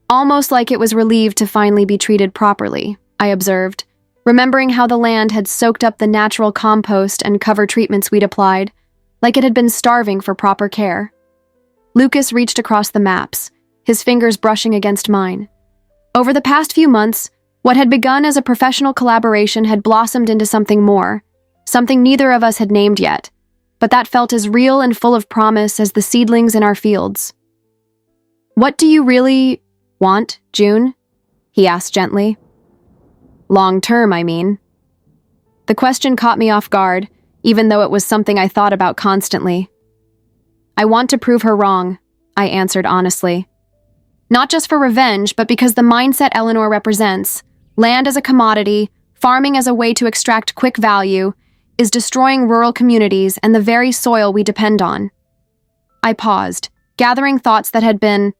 Almost like it was relieved to finally be treated properly, I observed, remembering how the land had soaked up the natural compost and cover treatments we'd applied, like it had been starving for proper care. Lucas reached across the maps, his fingers brushing against mine. Over the past few months, what had begun as a professional collaboration had blossomed into something more, something neither of us had named yet, but that felt as real and full of promise as the seedlings in our fields. What do you really want, June? He asked gently. Long term, I mean. The question caught me off guard, even though it was something I thought about constantly. I want to prove her wrong, I answered honestly. Not just for revenge, but because the mindset Eleanor represents, land as a commodity, farming as a way to extract quick value, is destroying rural communities and the very soil we depend on. I paused, gathering thoughts that had been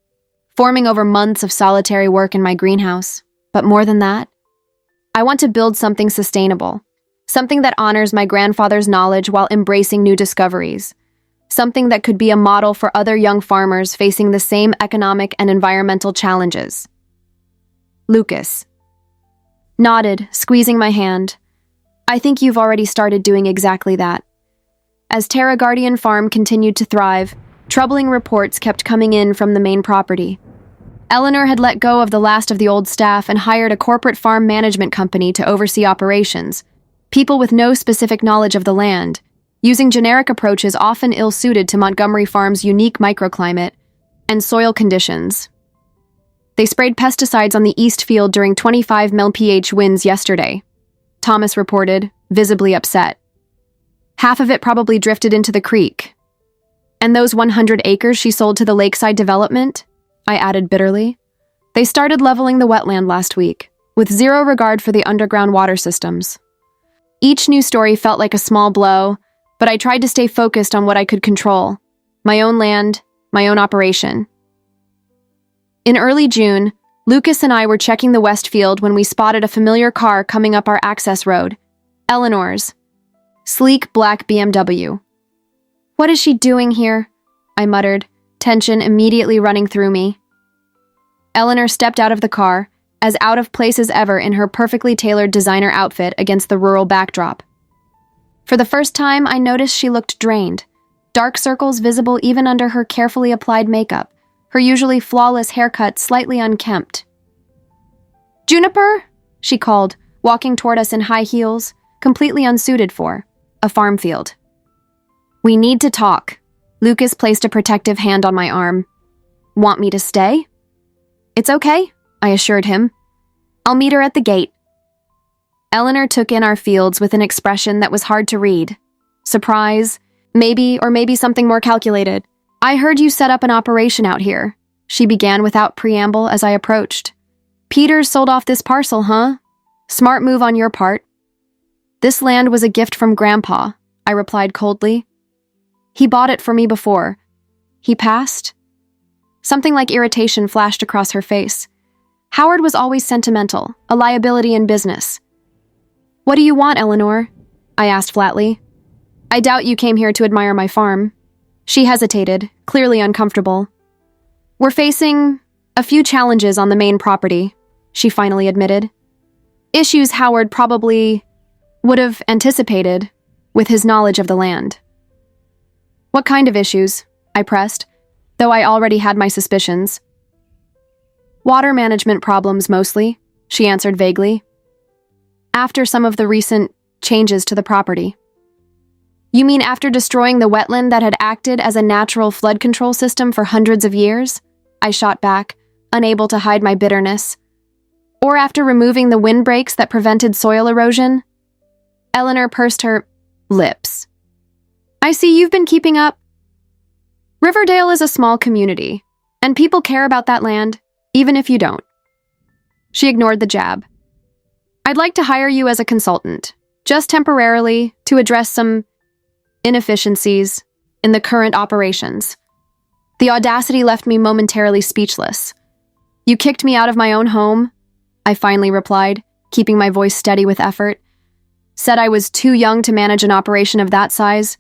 forming over months of solitary work in my greenhouse. But more than that, I want to build something sustainable, something that honors my grandfather's knowledge while embracing new discoveries, something that could be a model for other young farmers facing the same economic and environmental challenges. Lucas nodded, squeezing my hand. I think you've already started doing exactly that. As Terra Guardian Farm continued to thrive, troubling reports kept coming in from the main property. Eleanor had let go of the last of the old staff and hired a corporate farm management company to oversee operations, people with no specific knowledge of the land, using generic approaches often ill-suited to Montgomery Farm's unique microclimate and soil conditions. They sprayed pesticides on the east field during 25 mph winds yesterday, Thomas reported, visibly upset. Half of it probably drifted into the creek. And those 100 acres she sold to the lakeside development? I added bitterly. They started leveling the wetland last week, with zero regard for the underground water systems. Each new story felt like a small blow, but I tried to stay focused on what I could control. My own land, my own operation. In early June, Lucas and I were checking the west field when we spotted a familiar car coming up our access road. Eleanor's. Sleek black BMW. "What is she doing here?" I muttered, tension immediately running through me. Eleanor stepped out of the car, as out of place as ever in her perfectly tailored designer outfit against the rural backdrop. For the first time, I noticed she looked drained, dark circles visible even under her carefully applied makeup, her usually flawless haircut slightly unkempt. "Juniper?" she called, walking toward us in high heels, completely unsuited for a farm field. "We need to talk." Lucas placed a protective hand on my arm. "Want me to stay?" "It's okay," I assured him. "I'll meet her at the gate." Eleanor took in our fields with an expression that was hard to read. Surprise, maybe something more calculated. "I heard you set up an operation out here," she began without preamble as I approached. "Peters sold off this parcel, huh? Smart move on your part." "This land was a gift from Grandpa," I replied coldly. "He bought it for me before. He passed?" Something like irritation flashed across her face. Howard was always sentimental, a liability in business. "What do you want, Eleanor?" I asked flatly. "I doubt you came here to admire my farm." She hesitated, clearly uncomfortable. "We're facing a few challenges on the main property," she finally admitted. Issues Howard probably would have anticipated with his knowledge of the land. "What kind of issues?" I pressed, though I already had my suspicions. "Water management problems, mostly," she answered vaguely. "After some of the recent changes to the property." "You mean after destroying the wetland that had acted as a natural flood control system for hundreds of years?" I shot back, unable to hide my bitterness. "Or after removing the windbreaks that prevented soil erosion?" Eleanor pursed her lips. "I see you've been keeping up." "Riverdale is a small community, and people care about that land, even if you don't." She ignored the jab. "I'd like to hire you as a consultant, just temporarily, to address some inefficiencies in the current operations." The audacity left me momentarily speechless. "You kicked me out of my own home?" I finally replied, keeping my voice steady with effort. "Said I was too young to manage an operation of that size,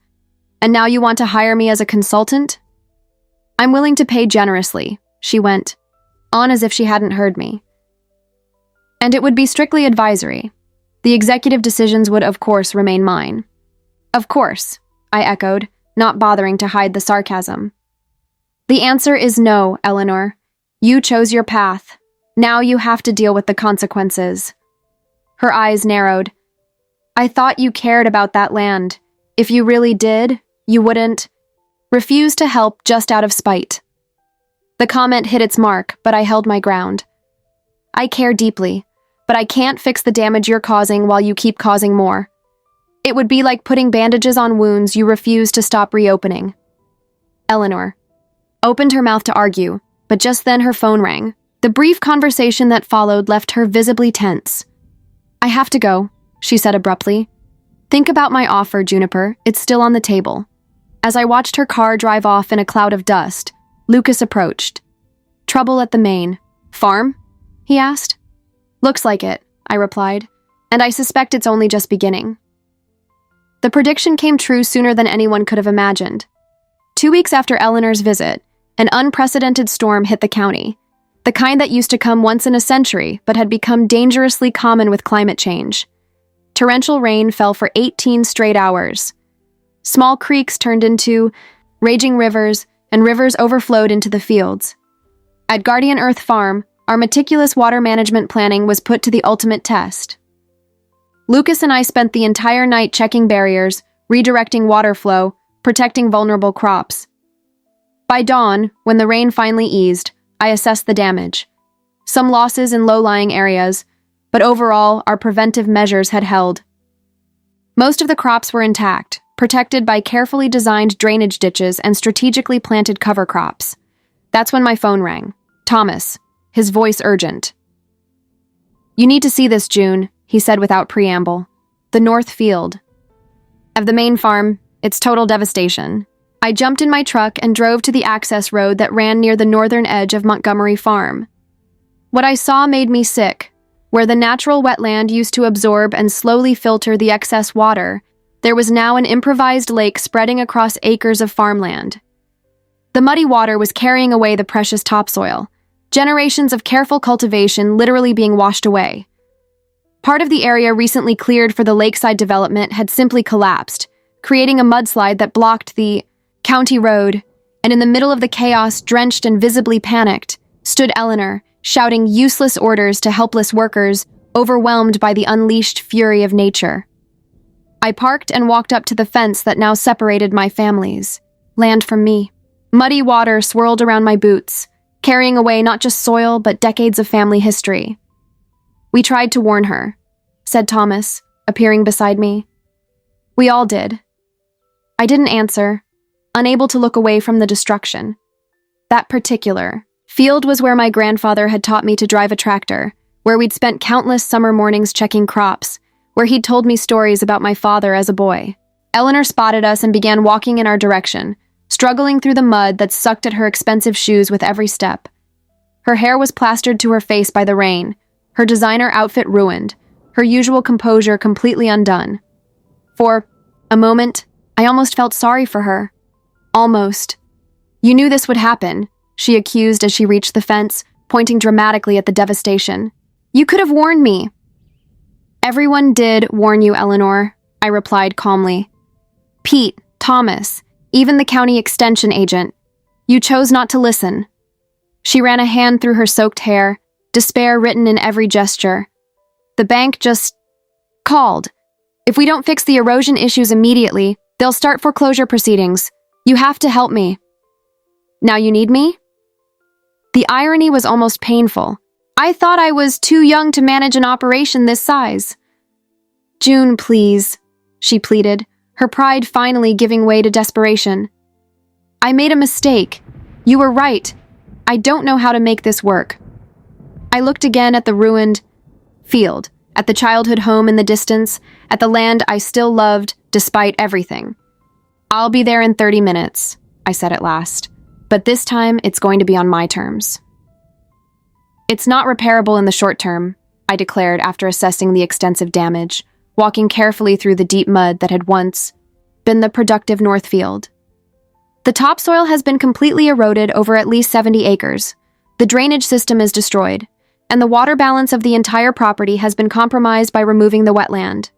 and now you want to hire me as a consultant?" "I'm willing to pay generously," she went, on as if she hadn't heard me. "And it would be strictly advisory. The executive decisions would, of course, remain mine." "Of course," I echoed, not bothering to hide the sarcasm. "The answer is no, Eleanor. You chose your path. Now you have to deal with the consequences." Her eyes narrowed. "I thought you cared about that land. If you really did, you wouldn't refuse to help just out of spite." The comment hit its mark, but I held my ground. "I care deeply, but I can't fix the damage you're causing while you keep causing more. It would be like putting bandages on wounds you refuse to stop reopening." Eleanor opened her mouth to argue, but just then her phone rang. The brief conversation that followed left her visibly tense. "I have to go," she said abruptly. "Think about my offer, Juniper. It's still on the table." As I watched her car drive off in a cloud of dust, Lucas approached. "Trouble at the main farm?" he asked. "Looks like it," I replied, "and I suspect it's only just beginning." The prediction came true sooner than anyone could have imagined. 2 weeks after Eleanor's visit, an unprecedented storm hit the county, the kind that used to come once in a century but had become dangerously common with climate change. Torrential rain fell for 18 straight hours. Small creeks turned into raging rivers, and rivers overflowed into the fields. At Guardian Earth Farm, our meticulous water management planning was put to the ultimate test. Lucas and I spent the entire night checking barriers, redirecting water flow, protecting vulnerable crops. By dawn, when the rain finally eased, I assessed the damage. Some losses in low-lying areas, but overall, our preventive measures had held. Most of the crops were intact, protected by carefully designed drainage ditches and strategically planted cover crops. That's when my phone rang. Thomas, his voice urgent. "You need to see this, June," he said without preamble. "The north field of the main farm, it's total devastation." I jumped in my truck and drove to the access road that ran near the northern edge of Montgomery Farm. What I saw made me sick. Where the natural wetland used to absorb and slowly filter the excess water, there was now an improvised lake spreading across acres of farmland. The muddy water was carrying away the precious topsoil, generations of careful cultivation literally being washed away. Part of the area recently cleared for the lakeside development had simply collapsed, creating a mudslide that blocked the county road, and in the middle of the chaos, drenched and visibly panicked, stood Eleanor, shouting useless orders to helpless workers, overwhelmed by the unleashed fury of nature. I parked and walked up to the fence that now separated my family's land from me. Muddy water swirled around my boots, carrying away not just soil, but decades of family history. "We tried to warn her," said Thomas, appearing beside me. "We all did." I didn't answer, unable to look away from the destruction. That particular field was where my grandfather had taught me to drive a tractor, where we'd spent countless summer mornings checking crops, where he'd told me stories about my father as a boy. Eleanor spotted us and began walking in our direction, struggling through the mud that sucked at her expensive shoes with every step. Her hair was plastered to her face by the rain, her designer outfit ruined, her usual composure completely undone. For a moment, I almost felt sorry for her. Almost. "You knew this would happen," she accused as she reached the fence, pointing dramatically at the devastation. "You could have warned me." "Everyone did warn you, Eleanor," I replied calmly. "Pete, Thomas, even the county extension agent. You chose not to listen." She ran a hand through her soaked hair, despair written in every gesture. "The bank just called. If we don't fix the erosion issues immediately, they'll start foreclosure proceedings. You have to help me." "Now you need me?" The irony was almost painful. I thought I was too young to manage an operation this size. "June, please," she pleaded, her pride finally giving way to desperation. "I made a mistake. You were right. I don't know how to make this work." I looked again at the ruined field, at the childhood home in the distance, at the land I still loved despite everything. "I'll be there in 30 minutes, I said at last. "But this time, it's going to be on my terms." "It's not repairable in the short term," I declared after assessing the extensive damage, walking carefully through the deep mud that had once been the productive north field. "The topsoil has been completely eroded over at least 70 acres. The drainage system is destroyed, and the water balance of the entire property has been compromised by removing the wetland."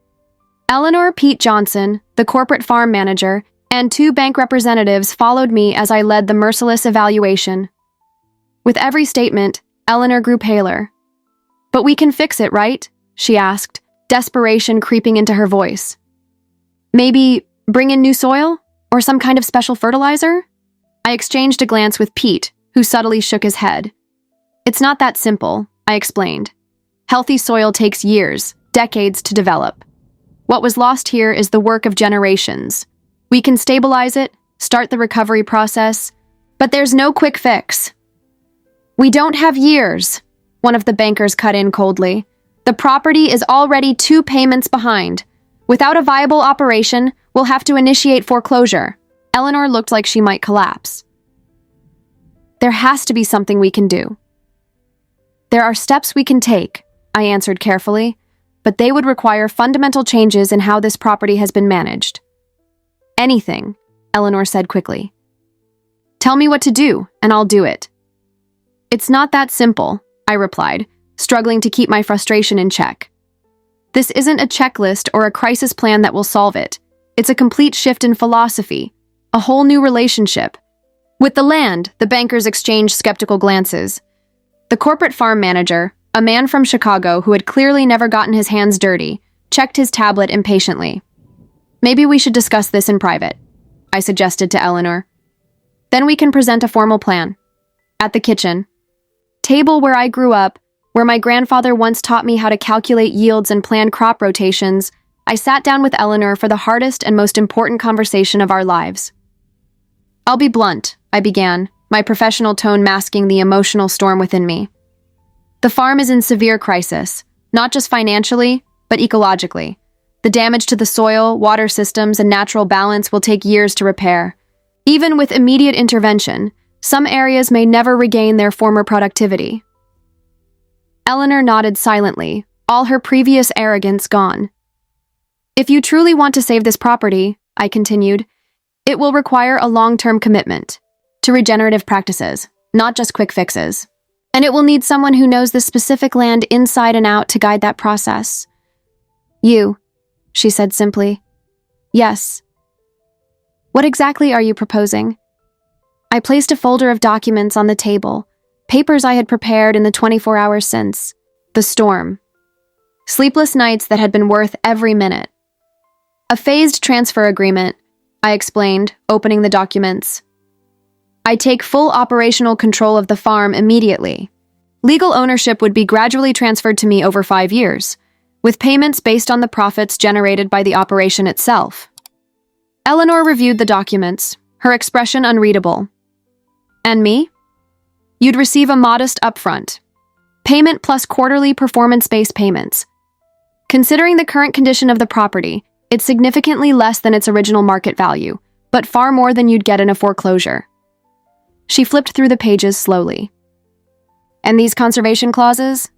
Eleanor Pete Johnson, the corporate farm manager, and 2 bank representatives followed me as I led the merciless evaluation. With every statement, Eleanor grew paler. "But we can fix it, right?" she asked, desperation creeping into her voice. "Maybe bring in new soil? Or some kind of special fertilizer?" I exchanged a glance with Pete, who subtly shook his head. "It's not that simple," I explained. "Healthy soil takes years, decades to develop. What was lost here is the work of generations. We can stabilize it, start the recovery process, but there's no quick fix." "We don't have years," one of the bankers cut in coldly. "The property is already 2 payments behind. Without a viable operation, we'll have to initiate foreclosure." Eleanor looked like she might collapse. "There has to be something we can do." "There are steps we can take," I answered carefully, "but they would require fundamental changes in how this property has been managed." "Anything," Eleanor said quickly. "Tell me what to do, and I'll do it." "It's not that simple," I replied, struggling to keep my frustration in check. "This isn't a checklist or a crisis plan that will solve it. It's a complete shift in philosophy, a whole new relationship." With the land, the bankers exchanged skeptical glances. The corporate farm manager, a man from Chicago who had clearly never gotten his hands dirty, checked his tablet impatiently. Maybe we should discuss this in private, I suggested to Eleanor. Then we can present a formal plan. At the kitchen table where I grew up, where my grandfather once taught me how to calculate yields and plan crop rotations, I sat down with Eleanor for the hardest and most important conversation of our lives. I'll be blunt, I began, my professional tone masking the emotional storm within me. The farm is in severe crisis, not just financially, but ecologically. The damage to the soil, water systems, and natural balance will take years to repair. Even with immediate intervention, some areas may never regain their former productivity. Eleanor nodded silently, all her previous arrogance gone. If you truly want to save this property, I continued, it will require a long-term commitment to regenerative practices, not just quick fixes. And it will need someone who knows the specific land inside and out to guide that process. You, she said simply. Yes. What exactly are you proposing? I placed a folder of documents on the table, papers I had prepared in the 24 hours since. The storm. Sleepless nights that had been worth every minute. A phased transfer agreement, I explained, opening the documents. I take full operational control of the farm immediately. Legal ownership would be gradually transferred to me over 5 years, with payments based on the profits generated by the operation itself. Eleanor reviewed the documents, her expression unreadable. And me? You'd receive a modest upfront. Payment plus quarterly performance-based payments. Considering the current condition of the property, it's significantly less than its original market value, but far more than you'd get in a foreclosure. She flipped through the pages slowly. And these conservation clauses?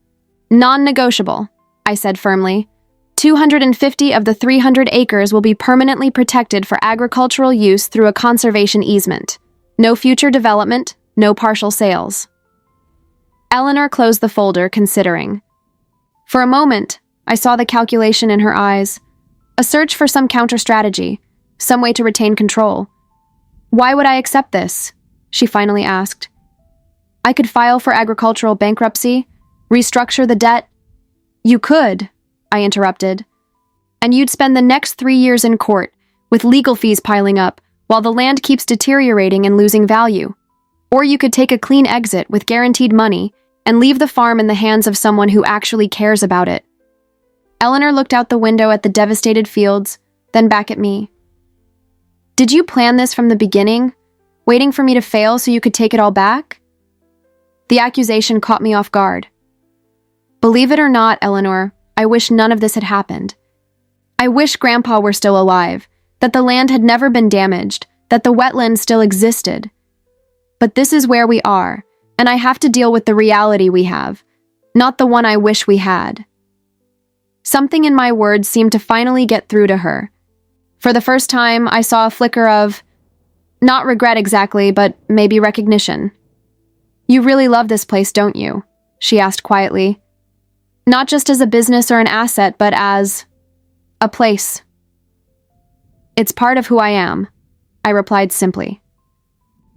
Non-negotiable, I said firmly. 250 of the 300 acres will be permanently protected for agricultural use through a conservation easement. No future development, no partial sales. Eleanor closed the folder, considering. For a moment, I saw the calculation in her eyes. A search for some counter-strategy, some way to retain control. Why would I accept this? She finally asked. I could file for agricultural bankruptcy, restructure the debt. You could, I interrupted. And you'd spend the next 3 years in court, with legal fees piling up, while the land keeps deteriorating and losing value. Or you could take a clean exit with guaranteed money and leave the farm in the hands of someone who actually cares about it. Eleanor looked out the window at the devastated fields, then back at me. Did you plan this from the beginning, waiting for me to fail so you could take it all back? The accusation caught me off guard. Believe it or not, Eleanor, I wish none of this had happened. I wish Grandpa were still alive, that the land had never been damaged, that the wetland still existed. But this is where we are, and I have to deal with the reality we have, not the one I wish we had. Something in my words seemed to finally get through to her. For the first time, I saw a flicker of, not regret exactly, but maybe recognition. You really love this place, don't you? She asked quietly. Not just as a business or an asset, but as a place. It's part of who I am, I replied simply.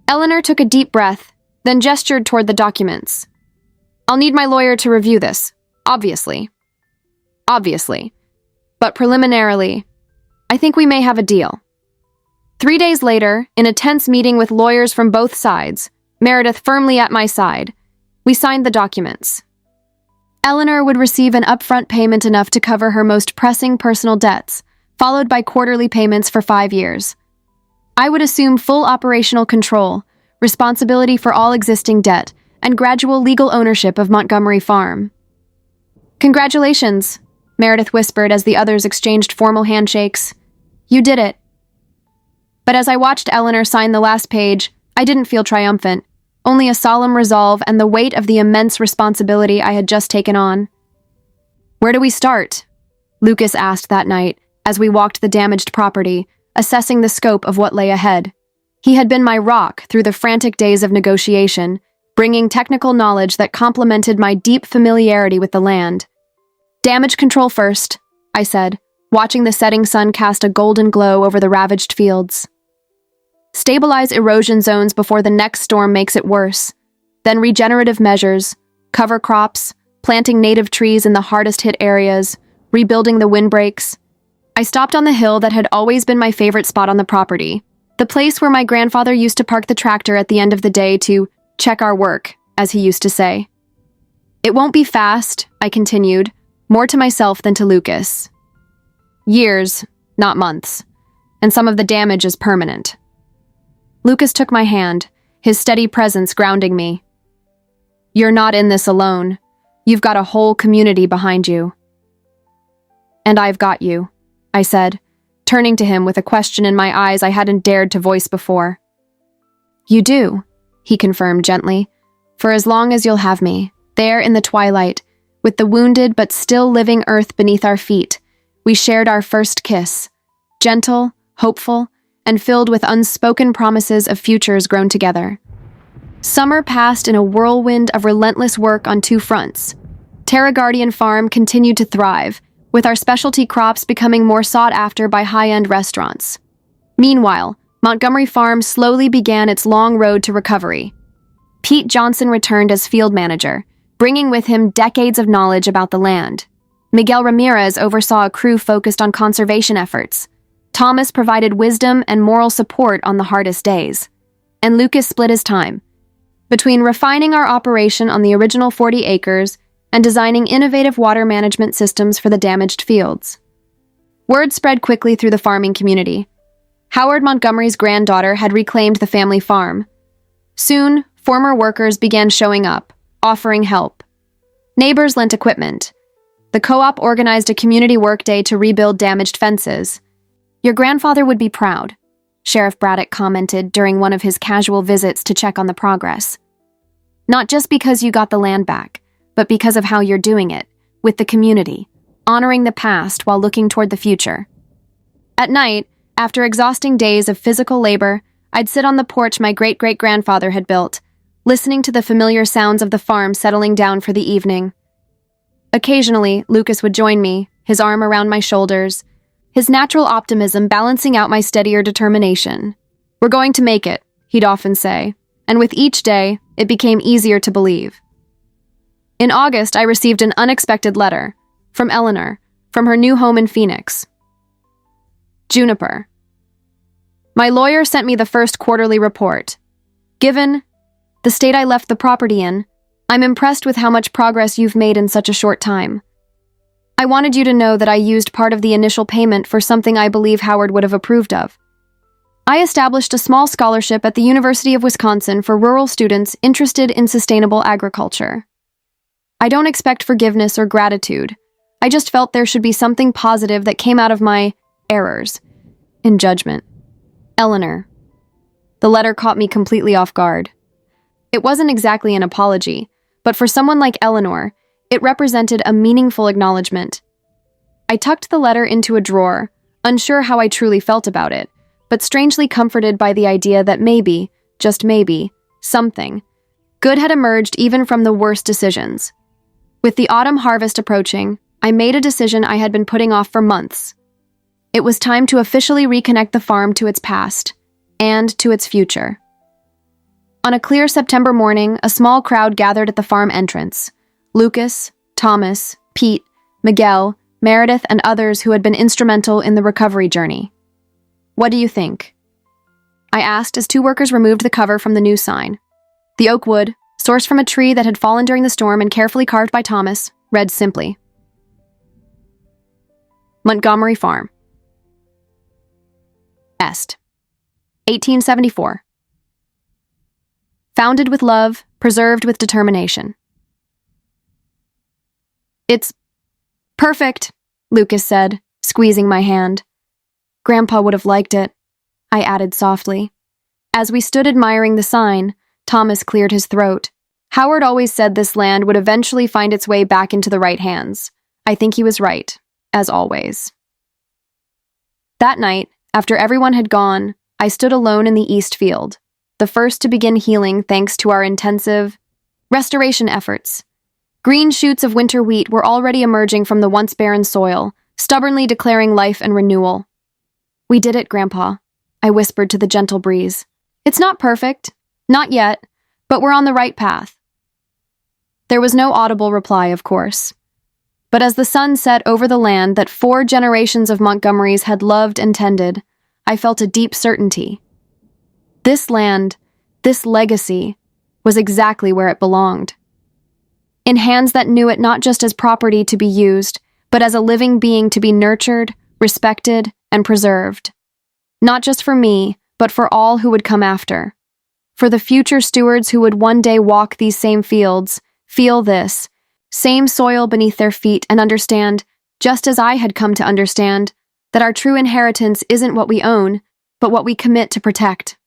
Eleanor took a deep breath, then gestured toward the documents. I'll need my lawyer to review this, obviously. But preliminarily, I think we may have a deal. 3 days later, in a tense meeting with lawyers from both sides, Meredith firmly at my side, we signed the documents. Eleanor would receive an upfront payment enough to cover her most pressing personal debts, followed by quarterly payments for 5 years. I would assume full operational control, responsibility for all existing debt, and gradual legal ownership of Montgomery Farm. Congratulations, Meredith whispered as the others exchanged formal handshakes. You did it. But as I watched Eleanor sign the last page, I didn't feel triumphant, only a solemn resolve and the weight of the immense responsibility I had just taken on. Where do we start? Lucas asked that night as we walked the damaged property, assessing the scope of what lay ahead. He had been my rock through the frantic days of negotiation, bringing technical knowledge that complemented my deep familiarity with the land. Damage control first, I said, watching the setting sun cast a golden glow over the ravaged fields. Stabilize erosion zones before the next storm makes it worse. Then regenerative measures, cover crops, planting native trees in the hardest hit areas, rebuilding the windbreaks. I stopped on the hill that had always been my favorite spot on the property, the place where my grandfather used to park the tractor at the end of the day to check our work, as he used to say. It won't be fast, I continued, more to myself than to Lucas. Years, not months, and some of the damage is permanent. Lucas took my hand, his steady presence grounding me. You're not in this alone. You've got a whole community behind you. And I've got you, I said, turning to him with a question in my eyes I hadn't dared to voice before. You do, he confirmed gently, for as long as you'll have me, there in the twilight, with the wounded but still living earth beneath our feet, we shared our first kiss, gentle, hopeful, and filled with unspoken promises of futures grown together. Summer passed in a whirlwind of relentless work on two fronts. Terra Guardian Farm continued to thrive, with our specialty crops becoming more sought after by high-end restaurants. Meanwhile, Montgomery Farm slowly began its long road to recovery. Pete Johnson returned as field manager, bringing with him decades of knowledge about the land. Miguel Ramirez oversaw a crew focused on conservation efforts. Thomas provided wisdom and moral support on the hardest days. And Lucas split his time between refining our operation on the original 40 acres and designing innovative water management systems for the damaged fields. Word spread quickly through the farming community. Howard Montgomery's granddaughter had reclaimed the family farm. Soon, former workers began showing up, offering help. Neighbors lent equipment. The co-op organized a community work day to rebuild damaged fences. Your grandfather would be proud, Sheriff Braddock commented during one of his casual visits to check on the progress. Not just because you got the land back, but because of how you're doing it, with the community, honoring the past while looking toward the future. At night, after exhausting days of physical labor, I'd sit on the porch my great-great-grandfather had built, listening to the familiar sounds of the farm settling down for the evening. Occasionally, Lucas would join me, his arm around my shoulders, his natural optimism balancing out my steadier determination. We're going to make it, he'd often say, and with each day, it became easier to believe. In August, I received an unexpected letter from Eleanor, from her new home in Phoenix. Juniper. My lawyer sent me the first quarterly report. Given the state I left the property in, I'm impressed with how much progress you've made in such a short time. I wanted you to know that I used part of the initial payment for something I believe Howard would have approved of. I established a small scholarship at the University of Wisconsin for rural students interested in sustainable agriculture. I don't expect forgiveness or gratitude. I just felt there should be something positive that came out of my errors in judgment. Eleanor. The letter caught me completely off guard. It wasn't exactly an apology, but for someone like Eleanor, it represented a meaningful acknowledgement. I tucked the letter into a drawer, unsure how I truly felt about it, but strangely comforted by the idea that maybe, just maybe, something good had emerged even from the worst decisions. With the autumn harvest approaching, I made a decision I had been putting off for months. It was time to officially reconnect the farm to its past and to its future. On a clear September morning, a small crowd gathered at the farm entrance. Lucas, Thomas, Pete, Miguel, Meredith, and others who had been instrumental in the recovery journey. What do you think? I asked as two workers removed the cover from the new sign. The oak wood, sourced from a tree that had fallen during the storm and carefully carved by Thomas, read simply, Montgomery Farm. Est. 1874. Founded with love, preserved with determination. It's perfect, Lucas said, squeezing my hand. Grandpa would have liked it, I added softly. As we stood admiring the sign, Thomas cleared his throat. Howard always said this land would eventually find its way back into the right hands. I think he was right, as always. That night, after everyone had gone, I stood alone in the east field, the first to begin healing thanks to our intensive restoration efforts. Green shoots of winter wheat were already emerging from the once barren soil, stubbornly declaring life and renewal. We did it, Grandpa, I whispered to the gentle breeze. It's not perfect, not yet, but we're on the right path. There was no audible reply, of course. But as the sun set over the land that 4 generations of Montgomerys had loved and tended, I felt a deep certainty. This land, this legacy, was exactly where it belonged. In hands that knew it not just as property to be used, but as a living being to be nurtured, respected, and preserved. Not just for me, but for all who would come after. For the future stewards who would one day walk these same fields, feel this, same soil beneath their feet, and understand, just as I had come to understand, that our true inheritance isn't what we own, but what we commit to protect.